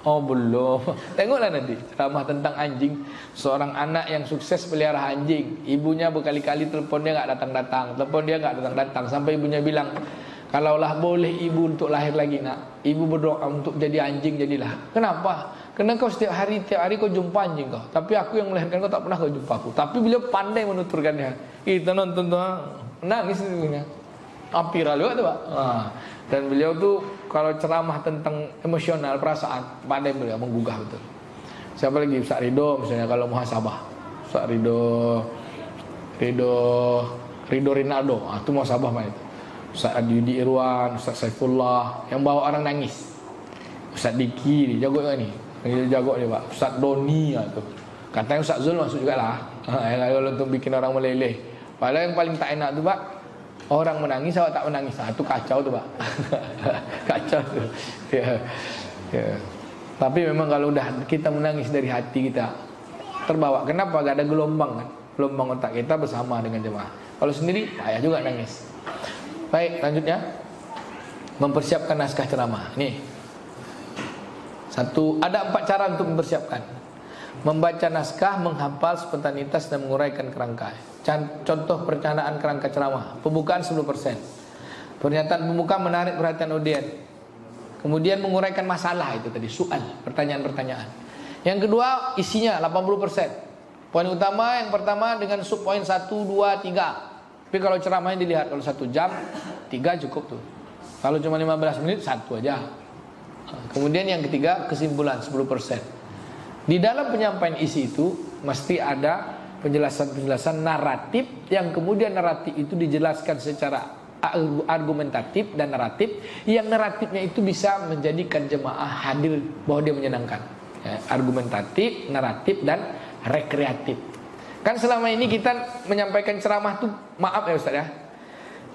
Oh belum. Tengoklah nanti ceramah tentang anjing. Seorang anak yang sukses pelihara anjing. Ibunya berkali-kali telepon dia nggak datang. Sampai ibunya bilang, kalaulah boleh ibu untuk lahir lagi nak, ibu berdoa untuk jadi anjing jadilah. Kenapa? Karena kau tiap hari kau jumpa anjing kau. Tapi aku yang melahirkan kau tak pernah kau jumpa aku. Tapi beliau pandai menuturkannya. Kita nonton tuh nangis ibunya. Viral juga tuh Pak. Dan beliau tuh kalau ceramah tentang emosional, perasaan, pandai beliau menggugah betul. Siapa lagi? Ustaz Ridho misalnya kalau muhasabah. Ustaz Ridho Rinaldo, itu muhasabah mah itu. Ustaz Yudi Irwan, Ustaz Saifullah yang bawa orang nangis. Ustaz Diki, jago kan nih. Yang jago dia Pak. Ustaz Doni tuh. Katanya Ustaz Zul masuk juga lah. Kalau untuk bikin orang meleleh. Padahal yang paling tak enak tuh Pak, orang menangis, awak tak menangis. Itu kacau tuh Pak. Kacau tuh. Ya. Tapi memang kalau udah kita menangis dari hati kita terbawa. Kenapa? Gak ada gelombang kan. Gelombang otak kita bersama dengan jemaah. Kalau sendiri payah juga nangis. Baik, lanjutnya mempersiapkan naskah ceramah. Nih, ada 4 cara untuk mempersiapkan. Membaca naskah, menghafal spontanitas dan menguraikan kerangka. Contoh perencanaan kerangka ceramah. Pembukaan 10%. Pernyataan pembuka menarik perhatian audiens. Kemudian menguraikan masalah itu tadi, soal, pertanyaan-pertanyaan. Yang kedua, isinya 80%. Poin utama yang pertama dengan subpoin 1, 2, 3. Tapi kalau ceramahnya dilihat, kalau 1 jam 3 cukup tuh. Kalau cuma 15 menit 1 aja. Kemudian yang ketiga, kesimpulan 10%. Di dalam penyampaian isi itu mesti ada penjelasan-penjelasan naratif, yang kemudian naratif itu dijelaskan secara argumentatif dan naratif, yang naratifnya itu bisa menjadikan jemaah hadir bahwa dia menyenangkan. Argumentatif, naratif, dan rekreatif. Kan selama ini kita menyampaikan ceramah tuh, maaf ya Ustaz ya,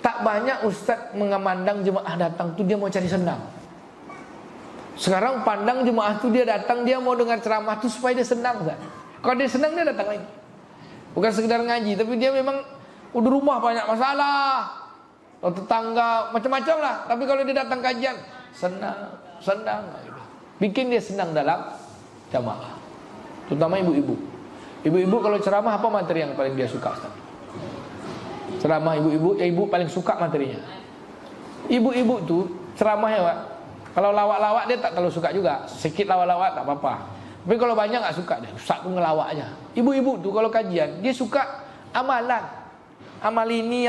tak banyak Ustaz mengemandang jemaah datang tuh dia mau cari senang. Sekarang pandang jemaah tuh dia datang, dia mau dengar ceramah tuh supaya dia senang Ustaz. Kalau dia senang dia datang lagi. Bukan sekedar ngaji, tapi dia memang udah rumah banyak masalah, atau tetangga macam-macam lah. Tapi kalau dia datang kajian, senang gitu. Bikin dia senang dalam jamaah. Terutama ibu-ibu. Ibu-ibu kalau ceramah apa materi yang paling dia suka Ustaz? Ceramah ibu-ibu, ibu paling suka materinya. Ibu-ibu tuh ceramah ya Pak, kalau lawak-lawak dia tak terlalu suka juga. Sedikit lawak-lawak tak apa-apa. Tapi kalau banyak gak suka dia. Ustaz tuh ngelawak aja. Ibu-ibu tuh kalau kajian dia suka amalan. Amal ini,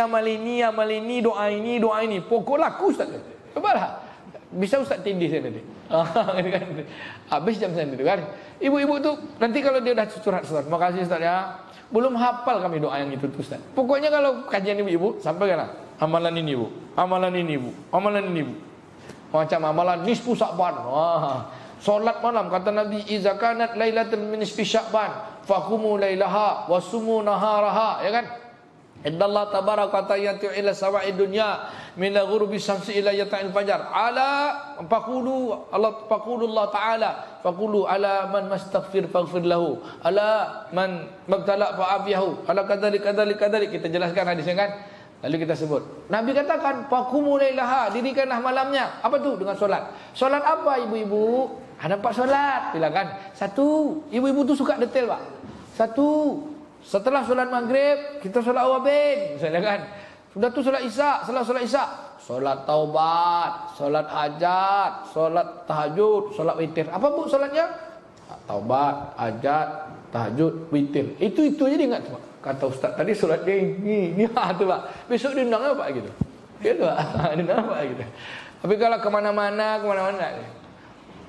doa ini. Pokok laku Ustaz. Coba lah. Bisa Ustaz tindih saya tadi. Habis jam saya itu kan. Ibu-ibu tuh nanti kalau dia udah curhat-curhat, terima kasih Ustaz ya, belum hafal kami doa yang itu tuh Ustaz. Pokoknya kalau kajian ibu-ibu, sampaikanlah amalan ini Bu, amalan ini Bu, amalan ini Bu. Macam amalan nisfu Sya'ban. Solat malam kata Nabi, iza kanat lailatul min nisfi Sya'ban faqumu lailaha wasumu naharaha, ya kan? Indallah tabaraka ta'ala ila sawa'id dunya min ghurubi syamsi ila yata'il fajar. Faqulu Allah ta'ala faqulu ala man mastaghfir faghfir lahu, ala man mabtala fa'afiyahu, ala kadzalik. Kita jelaskan hadisnya kan. Lalu kita sebut, Nabi katakan faqumu lailaha, dirikanlah malamnya. Apa tu? Dengan solat. Solat apa ibu-ibu? Ada 4 solat, bilang kan. 1, ibu-ibu tu suka detail Pak. 1, setelah solat maghrib kita solat awabin, misalnya kan. Sudah tu solat isya, setelah solat isya solat taubat, solat hajat, solat tahajud, solat witir. Apa Bu solatnya? Taubat, hajat, tahajud, witir. Itu aja dia ingat Pak. Kata Ustaz tadi solat dia ini tu Pak. Besok dia undang apa gitu. Gitu Pak. Dia undang apa gitu. Tapi kalau kemana-mana.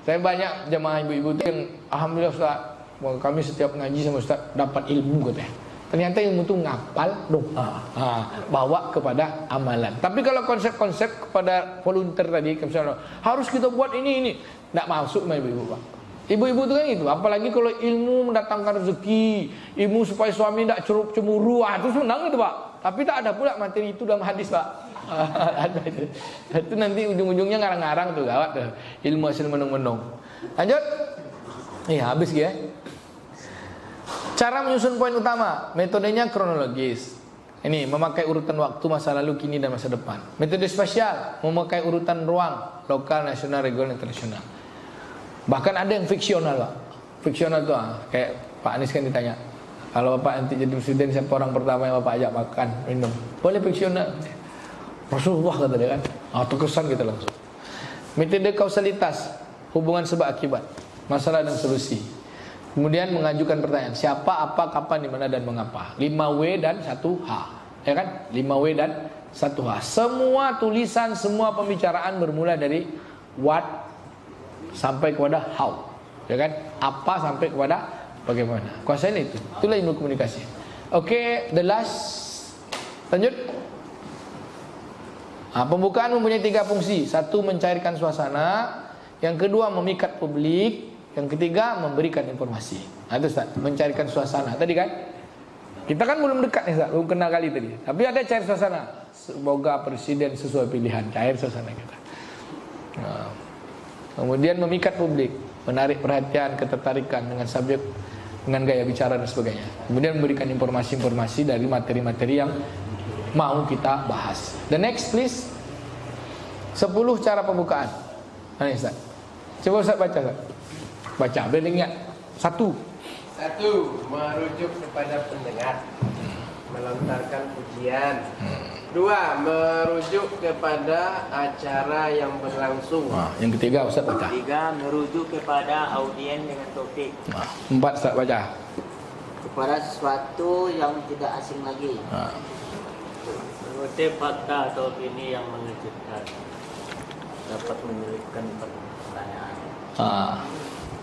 Saya banyak jemaah ibu-ibu tu yang alhamdulillah Ustaz, kami setiap ngaji sama Ustaz dapat ilmu katanya. Ternyata ilmu itu ngapal doa, bawa kepada amalan. Tapi kalau konsep-konsep kepada volunteer tadi, misalnya harus kita buat ini, tidak masuk sama ibu-ibu Pak. Ibu-ibu itu kan gitu. Apalagi kalau ilmu mendatangkan rezeki, ilmu supaya suami tidak cemburu, itu senang itu Pak. Tapi tak ada pula materi itu dalam hadis Pak. Ada itu. Itu nanti ujung-ujungnya ngarang-ngarang tuh, gawat tuh. Ilmu hasil menung-menung. Lanjut. Habis ya. Cara menyusun poin utama, metodenya kronologis. Ini memakai urutan waktu masa lalu, kini dan masa depan. Metode spasial, memakai urutan ruang, lokal, nasional, regional, internasional. Bahkan ada yang fiksional Pak. Fiksional tuh kayak Pak Anies kan ditanya, kalau Bapak nanti jadi presiden siapa orang pertama yang Bapak ajak makan, minum? Boleh fiksional. Rasulullah kata dia kan. Terkesan kita langsung. Metode kausalitas, hubungan sebab akibat, masalah dan solusi. Kemudian mengajukan pertanyaan, siapa, apa, kapan, di mana, dan mengapa. 5W dan 1H, ya kan? 5W dan 1H. Semua tulisan, semua pembicaraan bermula dari what sampai kepada how, ya kan? Apa sampai kepada bagaimana. Kuasain itu. Itulah ilmu komunikasi. Oke, the last. Lanjut. Pembukaan mempunyai 3 fungsi. 1, mencairkan suasana. Yang kedua, memikat publik. Yang ketiga, memberikan informasi. Itu Ustaz, mencairkan suasana. Tadi kan kita kan belum dekat nih Ustaz, belum kenal kali tadi. Tapi ada cair suasana. Semoga presiden sesuai pilihan, cair suasana kita. Kemudian memikat publik, menarik perhatian, ketertarikan dengan subjek, dengan gaya bicara dan sebagainya. Kemudian memberikan informasi-informasi dari materi-materi yang mau kita bahas. The next please. 10 cara pembukaan. Ini Ustaz. Coba Ustaz baca Ustaz. Baca, biar ingat. 1. Merujuk kepada pendengar, melontarkan pujian. 2. Merujuk kepada acara yang berlangsung. Yang ketiga Ustaz baca. 3. Merujuk kepada audien dengan topik. 4 Ustaz baca. Kepada sesuatu yang tidak asing lagi. Mengutip fakta atau opini yang mengejutkan, dapat menyulitkan pertanyaan.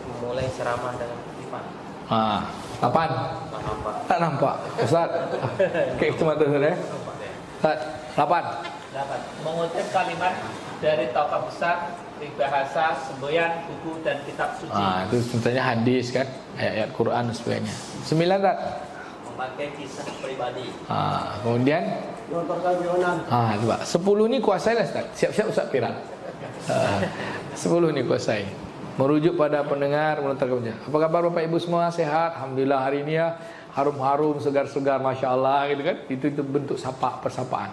Memulai ceramah dengan khutbah. 8. Nampak. Tak nampak Ustaz. Kayak cuma tu Ustaz ya. Ustaz, 8. Dapat mengutip kalimat dari tokoh besar, peribahasa, semboyan, buku dan kitab suci. Itu sebenarnya hadis kan, ayat-ayat Quran dan sebagainya. 9 Ustaz. Memakai kisah pribadi. Kemudian coba 10 ni kuasai lah Ustaz. Siap-siap Ustaz Piran. 10 ni kuasai. Merujuk pada pendengar, melontarkan pujian. Apa kabar Bapak Ibu semua? Sehat? Alhamdulillah hari ini ya. Harum-harum, segar-segar, masya-Allah gitu kan. Itu bentuk persapaan.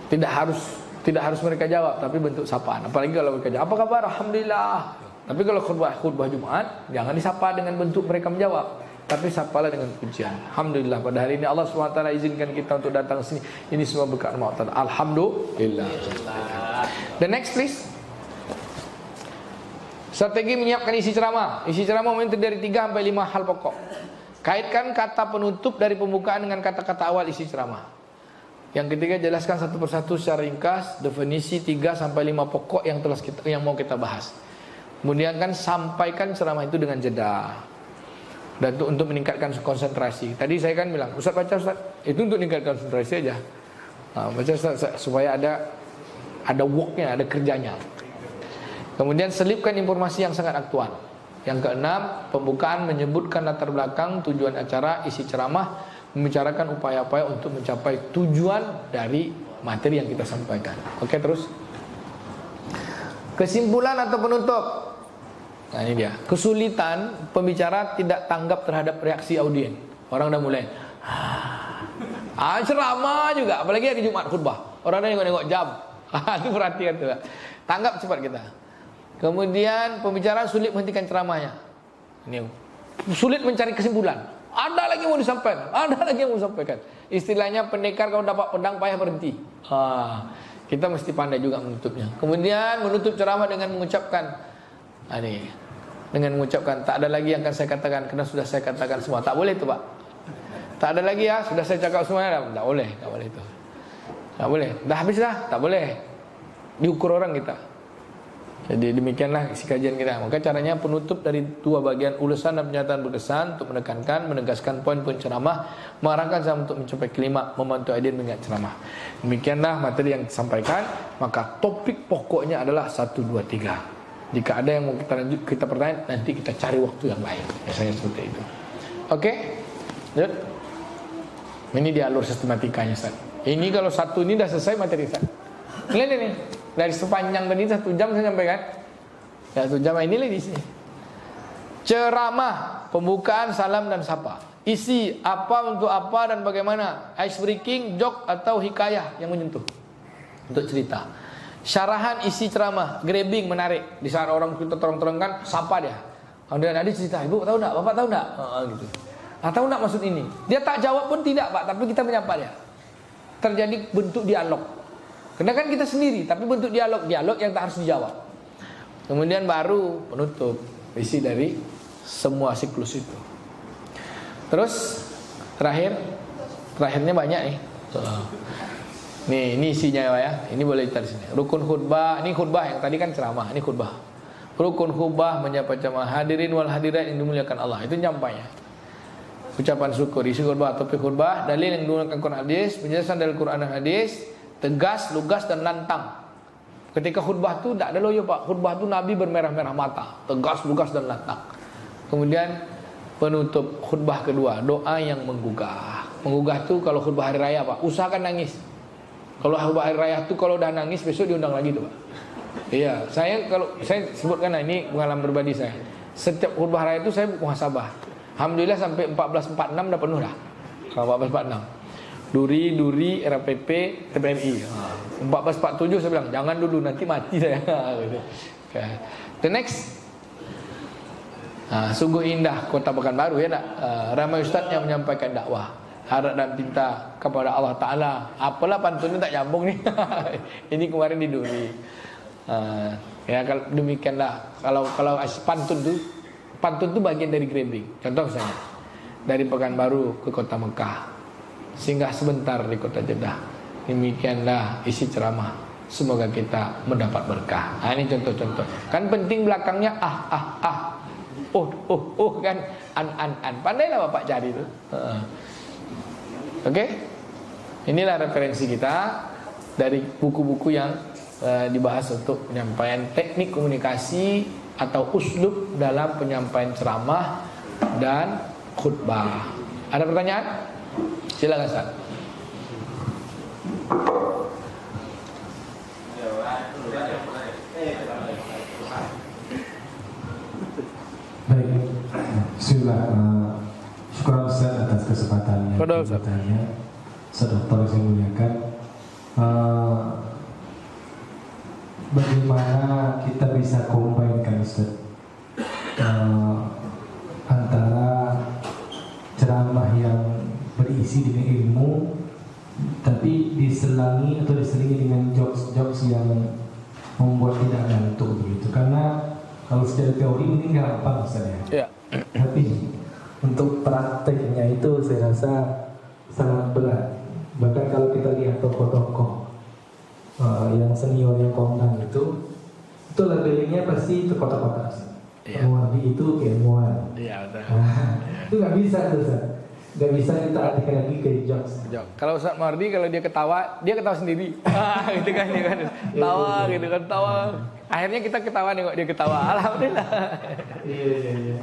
Tidak harus mereka jawab, tapi bentuk sapaan. Apalagi kalau mereka jawab, apa kabar? Alhamdulillah. Tapi kalau khutbah Jumat, jangan disapa dengan bentuk mereka menjawab, tapi sapalah dengan pujian. Alhamdulillah pada hari ini Allah SWT izinkan kita untuk datang sini. Ini semua berkat Allah Ta'ala. Alhamdulillah. The next please. Strategi menyiapkan isi ceramah. Isi ceramah terdiri dari 3 sampai 5 hal pokok. Kaitkan kata penutup dari pembukaan dengan kata-kata awal isi ceramah. Yang ketiga, jelaskan satu persatu secara ringkas definisi 3 sampai 5 pokok yang mau kita bahas. Kemudian kan sampaikan ceramah itu dengan jeda. Dan itu untuk meningkatkan konsentrasi. Tadi saya kan bilang, Ustaz baca Ustaz. Itu untuk meningkatkan konsentrasi aja. Baca Ustaz supaya ada worknya, ada kerjanya. Kemudian selipkan informasi yang sangat aktual. Yang keenam, pembukaan menyebutkan latar belakang, tujuan acara, isi ceramah, membicarakan upaya-upaya untuk mencapai tujuan dari materi yang kita sampaikan. Oke, terus. Kesimpulan atau penutup. Nah ini dia. Kesulitan pembicara tidak tanggap terhadap reaksi audien. Orang dah mulai ceramah juga, apalagi hari Jumat khutbah. Orang dah nengok-nengok jam. Itu perhatian tuh. Tanggap cepat kita. Kemudian pembicara sulit menghentikan ceramahnya. Ini sulit mencari kesimpulan. Ada lagi yang mau disampaikan. Ada lagi yang mau disampaikan. Istilahnya pendekar kalau dapat pedang payah berhenti. Kita mesti pandai juga menutupnya. Kemudian menutup ceramah dengan mengucapkan dengan mengucapkan tak ada lagi yang akan saya katakan karena sudah saya katakan semua. Tak boleh itu Pak. Tak ada lagi ya, sudah saya cakap semuanya. Tak boleh itu. Tak boleh. Dah habis dah, tak boleh. Diukur orang kita. Jadi demikianlah isi kajian kita. Maka caranya penutup dari 2 bagian ulasan dan pernyataan berkesan untuk menegaskan poin-poin ceramah, mengarahkan saya untuk mencapai klimaks, membantu audien mengingat ceramah. Demikianlah materi yang disampaikan. Maka topik pokoknya adalah 1, 2, 3. Jika ada yang mau kita pertanyaan, nanti kita cari waktu yang lain. Biasanya seperti itu. Oke? Lanjut. Ini dia alur sistematikanya Ustaz. Ini kalau 1 ini dah selesai materi Ustaz. Lihat ini. Dari sepanjang tadi 1 jam saya sampaikan. 1 jam ini lagi di sini. Ceramah, pembukaan, salam dan sapa. Isi apa untuk apa dan bagaimana. Ice breaking, joke atau hikayah yang menyentuh. Untuk cerita. Syarahan isi ceramah, grabbing, menarik. Di saat orang kita terang-terangkan, sapa dia. Kemudian ada cerita, ibu tahu tak, bapak tahu tak? Gitu. Tahu tak maksud ini? Dia tak jawab pun tidak Pak, tapi kita menyapa dia. Terjadi bentuk dialog. Karena kan kita sendiri, tapi bentuk dialog yang tak harus dijawab. Kemudian baru penutup isi dari semua siklus itu. Terus terakhirnya banyak nih. Ini isinya ya. Ini boleh kita di sini. Rukun khutbah, ini khutbah yang tadi kan ceramah, ini khutbah. Rukun khutbah menyapa jamaah hadirin wal hadirat yang dimuliakan Allah. Itu nyampainya. Ucapan syukur, isi khutbah, topik khutbah, dalil yang digunakan Quran hadis, penjelasan dari Quran dan hadis. Tegas, lugas dan lantang. Ketika khutbah tu tak ada loyo Pak. Khutbah tu Nabi bermerah-merah mata. Tegas, lugas dan lantang. Kemudian penutup khutbah kedua, doa yang menggugah. Menggugah tu kalau khutbah hari raya Pak, usahakan nangis. Kalau khutbah hari raya tu kalau dah nangis besok diundang lagi tu Pak. Iya, saya sebutkan ini pengalaman pribadi saya. Setiap khutbah raya tu saya muhasabah. Alhamdulillah sampai 1446 dah penuh dah. Kalau 1446. Duri, RPP, TPNI. 1447 saya bilang, jangan dulu nanti mati saya. Gitu. Okay. The next. Sungguh indah kota Pekanbaru ya tak? Ramai ustaz yang menyampaikan dakwah, harap dan pinta kepada Allah Ta'ala. Apalah pantunnya tak nyambung nih. Ini kemarin di Duri. Ya kalau demikianlah. Kalau pantun tu bagian dari grading. Contoh misalnya dari Pekanbaru ke kota Mekah, singgah sebentar di kota Jeddah. Demikianlah isi ceramah. Semoga kita mendapat berkah. Ini contoh-contoh. Kan penting belakangnya kan an. Pandailah Bapak cari itu. Oke? Inilah referensi kita dari buku-buku yang dibahas untuk penyampaian teknik komunikasi atau uslub dalam penyampaian ceramah dan khutbah. Ada pertanyaan? Silakan Ustaz. Baik, bismillah. Syukur Ustaz atas kesempatannya. Ustaz Doktor yang saya muliakan. Bagaimana kita bisa combine-kan Ustaz antara ceramah yang berisi dengan ilmu tapi diselingi dengan jokes-jokes yang membuat tidak ngantuk begitu. Karena kalau secara teori mungkin gampang Ustaz ya. Tapi untuk prakteknya itu saya rasa sangat berat. Bahkan kalau kita lihat tokoh-tokoh yang senior yang kondang itu labelingnya pasti itu kotak-kotak. Muardi itu keilmuan. Iya betul. Itu nggak bisa tuh Ustaz. Nggak bisa kita artikan lagi ke jokes. Kalau Ustaz Muardi kalau dia ketawa sendiri. Gitu kan dia kan. Tawa gitu kan tawa. Akhirnya kita ketawa nih kok dia ketawa. Alhamdulillah. Iya.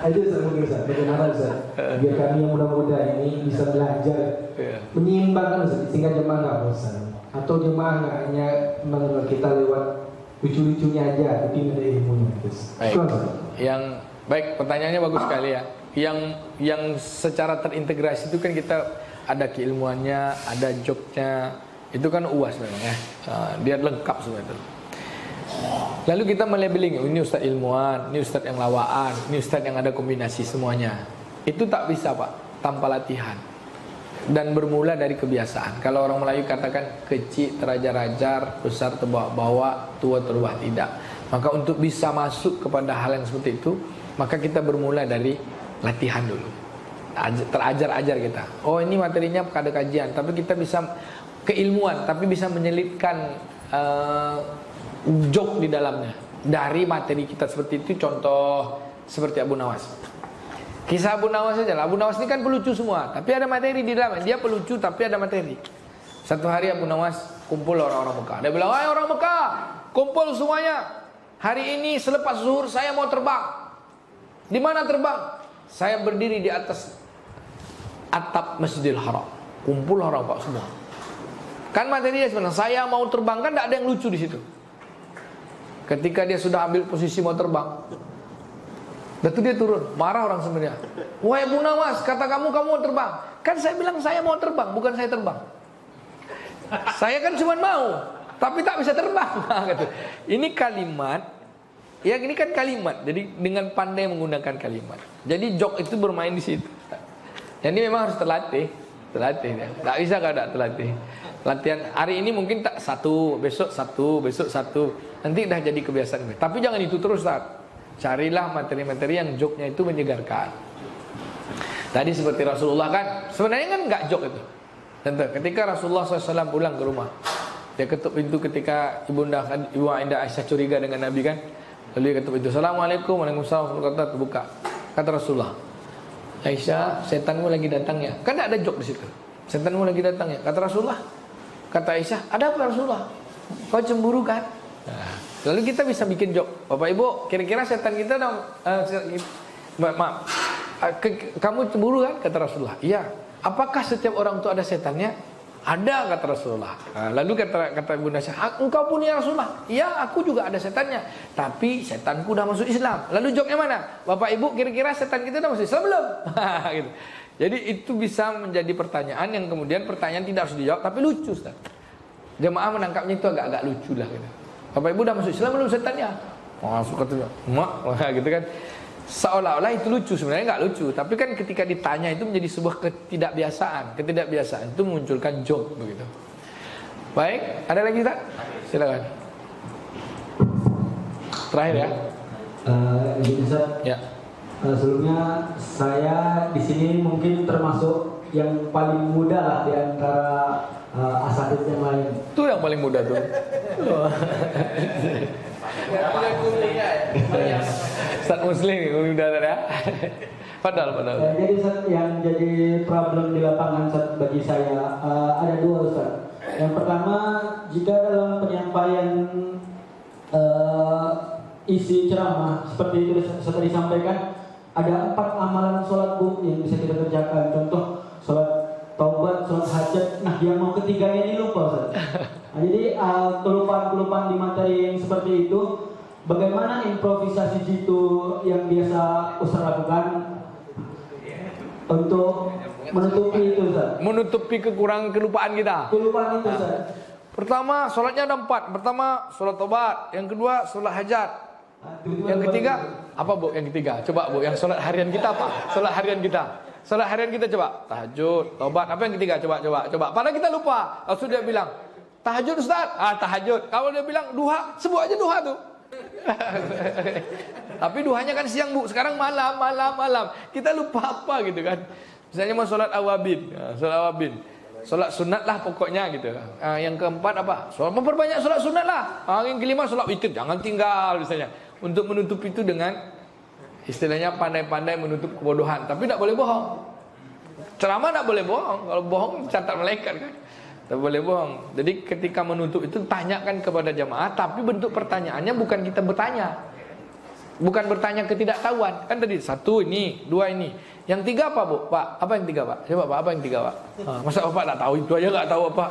Itu mungkin Ustaz. Bagaimana Ustaz? Biar kami yang muda-muda ini bisa belajar menyeimbangkan Ustaz, sehingga jemaah nggak bosan. Atau jemaah nggak hanya mengenal kita lewat lucu-lucunya aja, tapi ada ilmunya. Baik, pertanyaannya bagus sekali ya. Yang secara terintegrasi itu kan kita ada keilmuannya, ada joknya. Itu kan UAS memang ya. Dia lengkap semua itu. Lalu kita melabeling, ini ustaz ilmuwan, ini ustaz yang lawaan, ini ustaz yang ada kombinasi semuanya. Itu tak bisa Pak, tanpa latihan. Dan bermula dari kebiasaan. Kalau orang Melayu katakan kecil terajar-ajar, besar terbawa-bawa, tua terubah tidak. Maka untuk bisa masuk kepada hal yang seperti itu, maka kita bermula dari latihan dulu. Terajar-ajar kita. Oh ini materinya ada kajian, tapi kita bisa keilmuan, tapi bisa menyelipkan joke di dalamnya. Dari materi kita seperti itu, contoh seperti Abu Nawas. Kisah Abu Nawas saja lah. Abu Nawas ini kan pelucu semua, tapi ada materi di dalamnya. Dia pelucu tapi ada materi. Satu hari Abu Nawas kumpul orang-orang Mekah. Dia bilang, "Hai orang Mekah, kumpul semuanya. Hari ini selepas zuhur saya mau terbang." Di mana terbang? Saya berdiri di atas atap Masjidil Haram. Kumpul orang Pak semua. Kan materinya sebenarnya saya mau terbang, kan tidak ada yang lucu di situ. Ketika dia sudah ambil posisi mau terbang, lalu dia turun, marah orang sebenarnya. Wahai Abu Nawas, kata kamu mau terbang. Kan saya bilang saya mau terbang, bukan saya terbang. Saya kan cuma mau, tapi tak bisa terbang. Ini kalimat, ya ini kan kalimat. Jadi dengan pandai menggunakan kalimat. Jadi joke itu bermain di situ. Jadi memang harus terlatih. Ya. Tak bisa kalau tak terlatih. Latihan hari ini mungkin tak satu, besok satu. Nanti dah jadi kebiasaan. Tapi jangan itu terus Ustaz. Carilah materi-materi yang joknya itu menyegarkan. Tadi seperti Rasulullah kan, sebenarnya kan enggak jok itu. Tentu, ketika Rasulullah SAW pulang ke rumah, dia ketuk pintu ketika Ibu Ainda Aisyah curiga dengan Nabi kan. Lalu dia ketuk pintu, "Assalamualaikum." Waalaikumsalam. Terbuka. Kata Rasulullah, "Aisyah, setanmu lagi datang ya." Kan ada jok di situ. Setanmu lagi datang ya. Kata Rasulullah. Kata Aisyah, "Ada apa Rasulullah? Kau cemburu kan?" Nah, lalu kita bisa bikin jok. Bapak Ibu, kira-kira setan kita kamu cemburu kan? Kata Rasulullah. "Iya." "Apakah setiap orang itu ada setannya?" "Ada," kata Rasulullah. Nah, lalu kata Ibu Aisyah, "Engkau pun ya Rasulullah?" "Iya, aku juga ada setannya. Tapi setanku udah masuk Islam." Lalu joknya mana? "Bapak Ibu, kira-kira setan kita udah masuk Islam belum?" Gitu. Jadi itu bisa menjadi pertanyaan yang kemudian pertanyaan tidak harus dijawab tapi lucu, Ustaz. Jemaah menangkapnya itu agak-agak lucu lah gitu. Bapak Ibu udah masuk Islam belum setannya? Masuk katanya, mak, gitu kan. Seolah-olah itu lucu, sebenarnya nggak lucu. Tapi kan ketika ditanya itu menjadi sebuah ketidakbiasaan. Ketidakbiasaan itu memunculkan joke begitu. Baik, ada lagi Ustaz? Silakan. Terakhir ya. Ustaz. Ya. Sebelumnya saya di sini mungkin termasuk yang paling muda lah di antara asatidz yang lain. Itu yang paling mudah tuh. Ustaz Muslim yang muda ya. Padahal. Jadi Ustaz, yang jadi problem di lapangan Ustaz bagi saya ada dua Ustaz. Yang pertama, jika dalam penyampaian isi ceramah seperti itu Ustaz disampaikan, ada 4 amalan sholat Bu yang bisa kita kerjakan. Contoh sholat taubat, sholat hajat. Nah, yang mau ketiganya ini lupa Ustaz. Nah, jadi kelupaan-kelupaan di materi yang seperti itu, bagaimana improvisasi jitu yang biasa Ustaz lakukan untuk menutupi itu Ustaz? Menutupi kekurangan kelupaan kita. Kelupaan itu Ustaz. Pertama, sholatnya ada 4. Pertama, sholat taubat. Yang kedua, sholat hajat. Yang ketiga, apa Bu? Yang ketiga, coba Bu, yang sholat harian kita apa? Sholat harian kita. Sholat harian kita coba, tahajud, taubat. Apa yang ketiga? Coba. Padahal kita lupa. Lalu dia bilang, tahajud Ustaz. Tahajud. Kalau dia bilang duha, sebut aja duha tuh. Tapi duhanya kan siang Bu, sekarang malam. Kita lupa apa gitu kan. Misalnya mau sholat awabin. Sholat sunat lah pokoknya gitu. Yang keempat apa? Memperbanyak sholat sunat lah. Yang kelima sholat witir, jangan tinggal misalnya. Untuk menutup itu dengan istilahnya pandai-pandai menutup kebodohan. Tapi tidak boleh bohong. Ceramah tidak boleh bohong. Kalau bohong catat malaikat kan. Tidak boleh bohong. Jadi ketika menutup itu tanyakan kepada jamaah. Tapi bentuk pertanyaannya bukan kita bertanya. Bukan bertanya ketidaktahuan. Kan tadi 1 ini, 2 ini. Yang 3 apa Bu? Pak, apa yang 3 Pak? Coba Pak, apa yang 3 Pak? Masa Bapak tak tahu itu aja nggak tahu apa?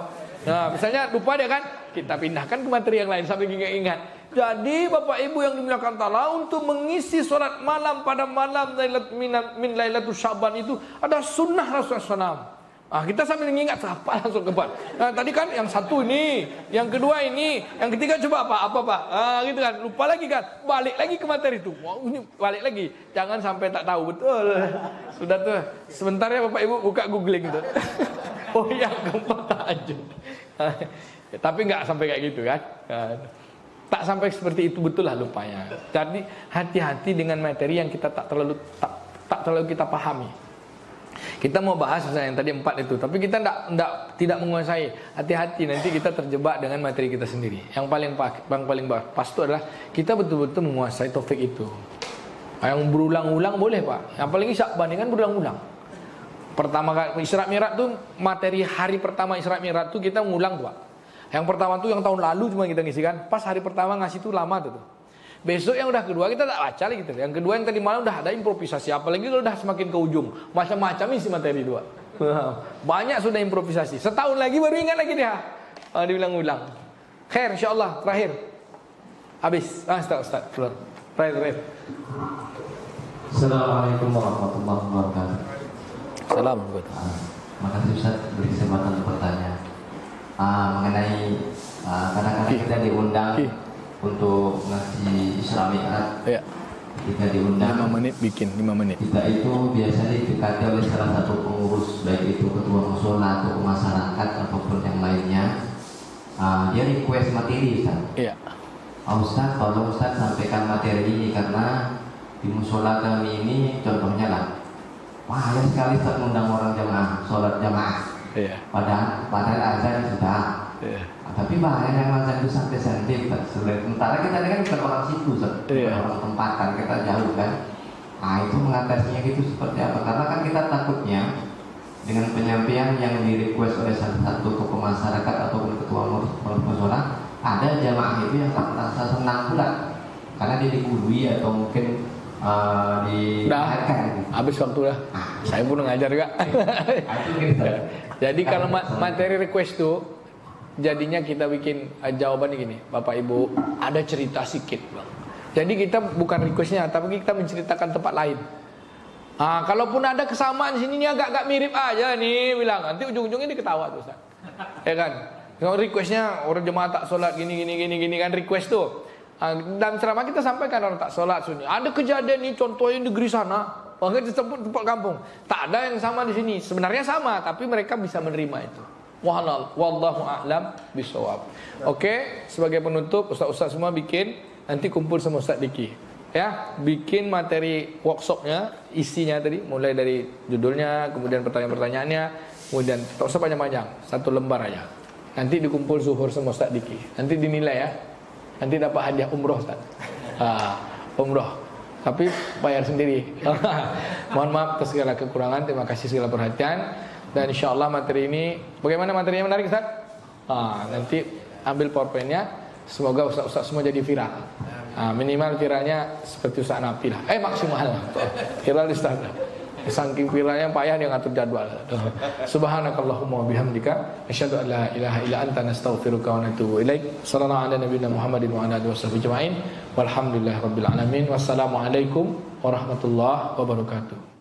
Nah, misalnya lupa dia kan, kita pindahkan ke materi yang lain sampai ingat-ingat. Jadi Bapak Ibu yang dimuliakan Allah, untuk mengisi sholat malam pada malam min Lailatul Syaban itu ada sunnah Rasulullah SAW. Kita sambil mengingat apa langsung ke Pak. Tadi kan yang 1 ini, yang kedua ini, yang ketiga coba apa Pak? Gitu kan, lupa lagi kan, balik lagi ke materi itu. Ini balik lagi, jangan sampai tak tahu betul. Sudah tuh, sebentar ya Bapak Ibu buka googling tuh. Oh yang keempat tahajud. Tapi nggak sampai kayak gitu kan. Tak sampai seperti itu betul lah lupanya. Jadi hati-hati dengan materi yang kita tak terlalu kita pahami. Kita mau bahas misalnya yang tadi 4 itu, tapi kita tidak menguasai. Hati-hati nanti kita terjebak dengan materi kita sendiri. Yang paling pas itu adalah kita betul-betul menguasai topik itu. Yang berulang-ulang boleh Pak. Apalagi Syakban ini kan berulang-ulang. Pertama kali Isra Mi'raj tuh, materi hari pertama Isra Mi'raj tuh kita ngulang tuh Pak. Yang pertama tuh yang tahun lalu cuma kita ngisi kan. Pas hari pertama ngasih tuh lama tuh. Besok yang udah kedua kita tak baca lagi gitu. Yang kedua yang tadi malam udah ada improvisasi. Apalagi kalau udah semakin ke ujung, macam-macam isi materi 2. Banyak sudah improvisasi. Setahun lagi baru ingat lagi dia. Diulang-ulang. Khair insyaallah terakhir. Habis. Ustaz. Keluar. Terakhir. Assalamualaikum warahmatullahi wabarakatuh. Salam. Makasih Ustaz beri kesempatan untuk bertanya. Mengenai kadang-kadang kita diundang untuk ngasih Isra Mi'raj. Ya. Kita diundang 5 menit bikin 5 menit. Kita itu biasanya didekati oleh salah satu pengurus, baik itu ketua musola atau masyarakat ataupun yang lainnya. Dia request materi Ustaz. Iya. Ustaz, tolong Ustaz sampaikan materi ini karena di musola kami ini contohnya lah. Wah, ya sekali Ustaz mengundang orang jamaah, sholat jamaah. Iya. Padahal azan sudah. Iya. Tapi bahaya yang azan itu sampai sensitif. Sementara kita ini kan bukan orang situ, bukan orang tempatan, kita jauh kan. Itu mengatasinya gitu seperti apa? Karena kan kita takutnya dengan penyampaian yang di request oleh salah satu tokoh masyarakat ataupun ketua musola, ada jamaah itu yang tak merasa senang pula karena dia digurui atau mungkin diharapkan. Habis waktu lah. Saya pun ngajar juga. Jadi kalau materi request tuh, jadinya kita bikin jawabannya gini, Bapak Ibu, ada cerita sedikit Bang. Jadi kita bukan requestnya, tapi kita menceritakan tempat lain. Kalaupun ada kesamaan di sini ini agak-agak mirip aja nih bilang, nanti ujung-ujungnya dia ketawa tuh Ustaz. Ya kan? Kalau requestnya orang jemaah tak solat gini kan request tuh. Dalam ceramah kita sampaikan orang tak solat sunni. Ada kejadian nih contohnya negeri sana. Makanya disebut tempat kampung. Tak ada yang sama di sini. Sebenarnya sama, tapi mereka bisa menerima itu. Wallahu a'lam bishawab. Oke, sebagai penutup ustaz-ustaz semua bikin, nanti kumpul sama Ustaz Diki. Ya, bikin materi workshopnya, isinya tadi mulai dari judulnya, kemudian pertanyaan-pertanyaannya, kemudian tak usah panjang-panjang, 1 lembar aja. Nanti dikumpul zuhur sama Ustaz Diki. Nanti dinilai ya. Nanti dapat hadiah umroh Ustaz. Umroh. Tapi bayar sendiri. Mohon maaf atas segala kekurangan. Terima kasih segala perhatian. Dan insyaAllah materi ini, bagaimana materinya menarik Ustaz? Nanti ambil powerpointnya. Semoga ustaz-ustaz semua jadi viral. Minimal viralnya seperti Ustaz Napi lah. Maksimal. Viral Ustaz. Saking viralnya payah dia ngatur jadwal. Subhanakallahumma wa bihamdika asyhadu an la ilaha illa anta nastaghfiruka wa natubu ilaik. Sallallahu ala nabiyina Muhammadin wa ala alihi washabbihi ajmain. Walhamdulillahirabbil alamin. Wassalamualaikum warahmatullahi wabarakatuh.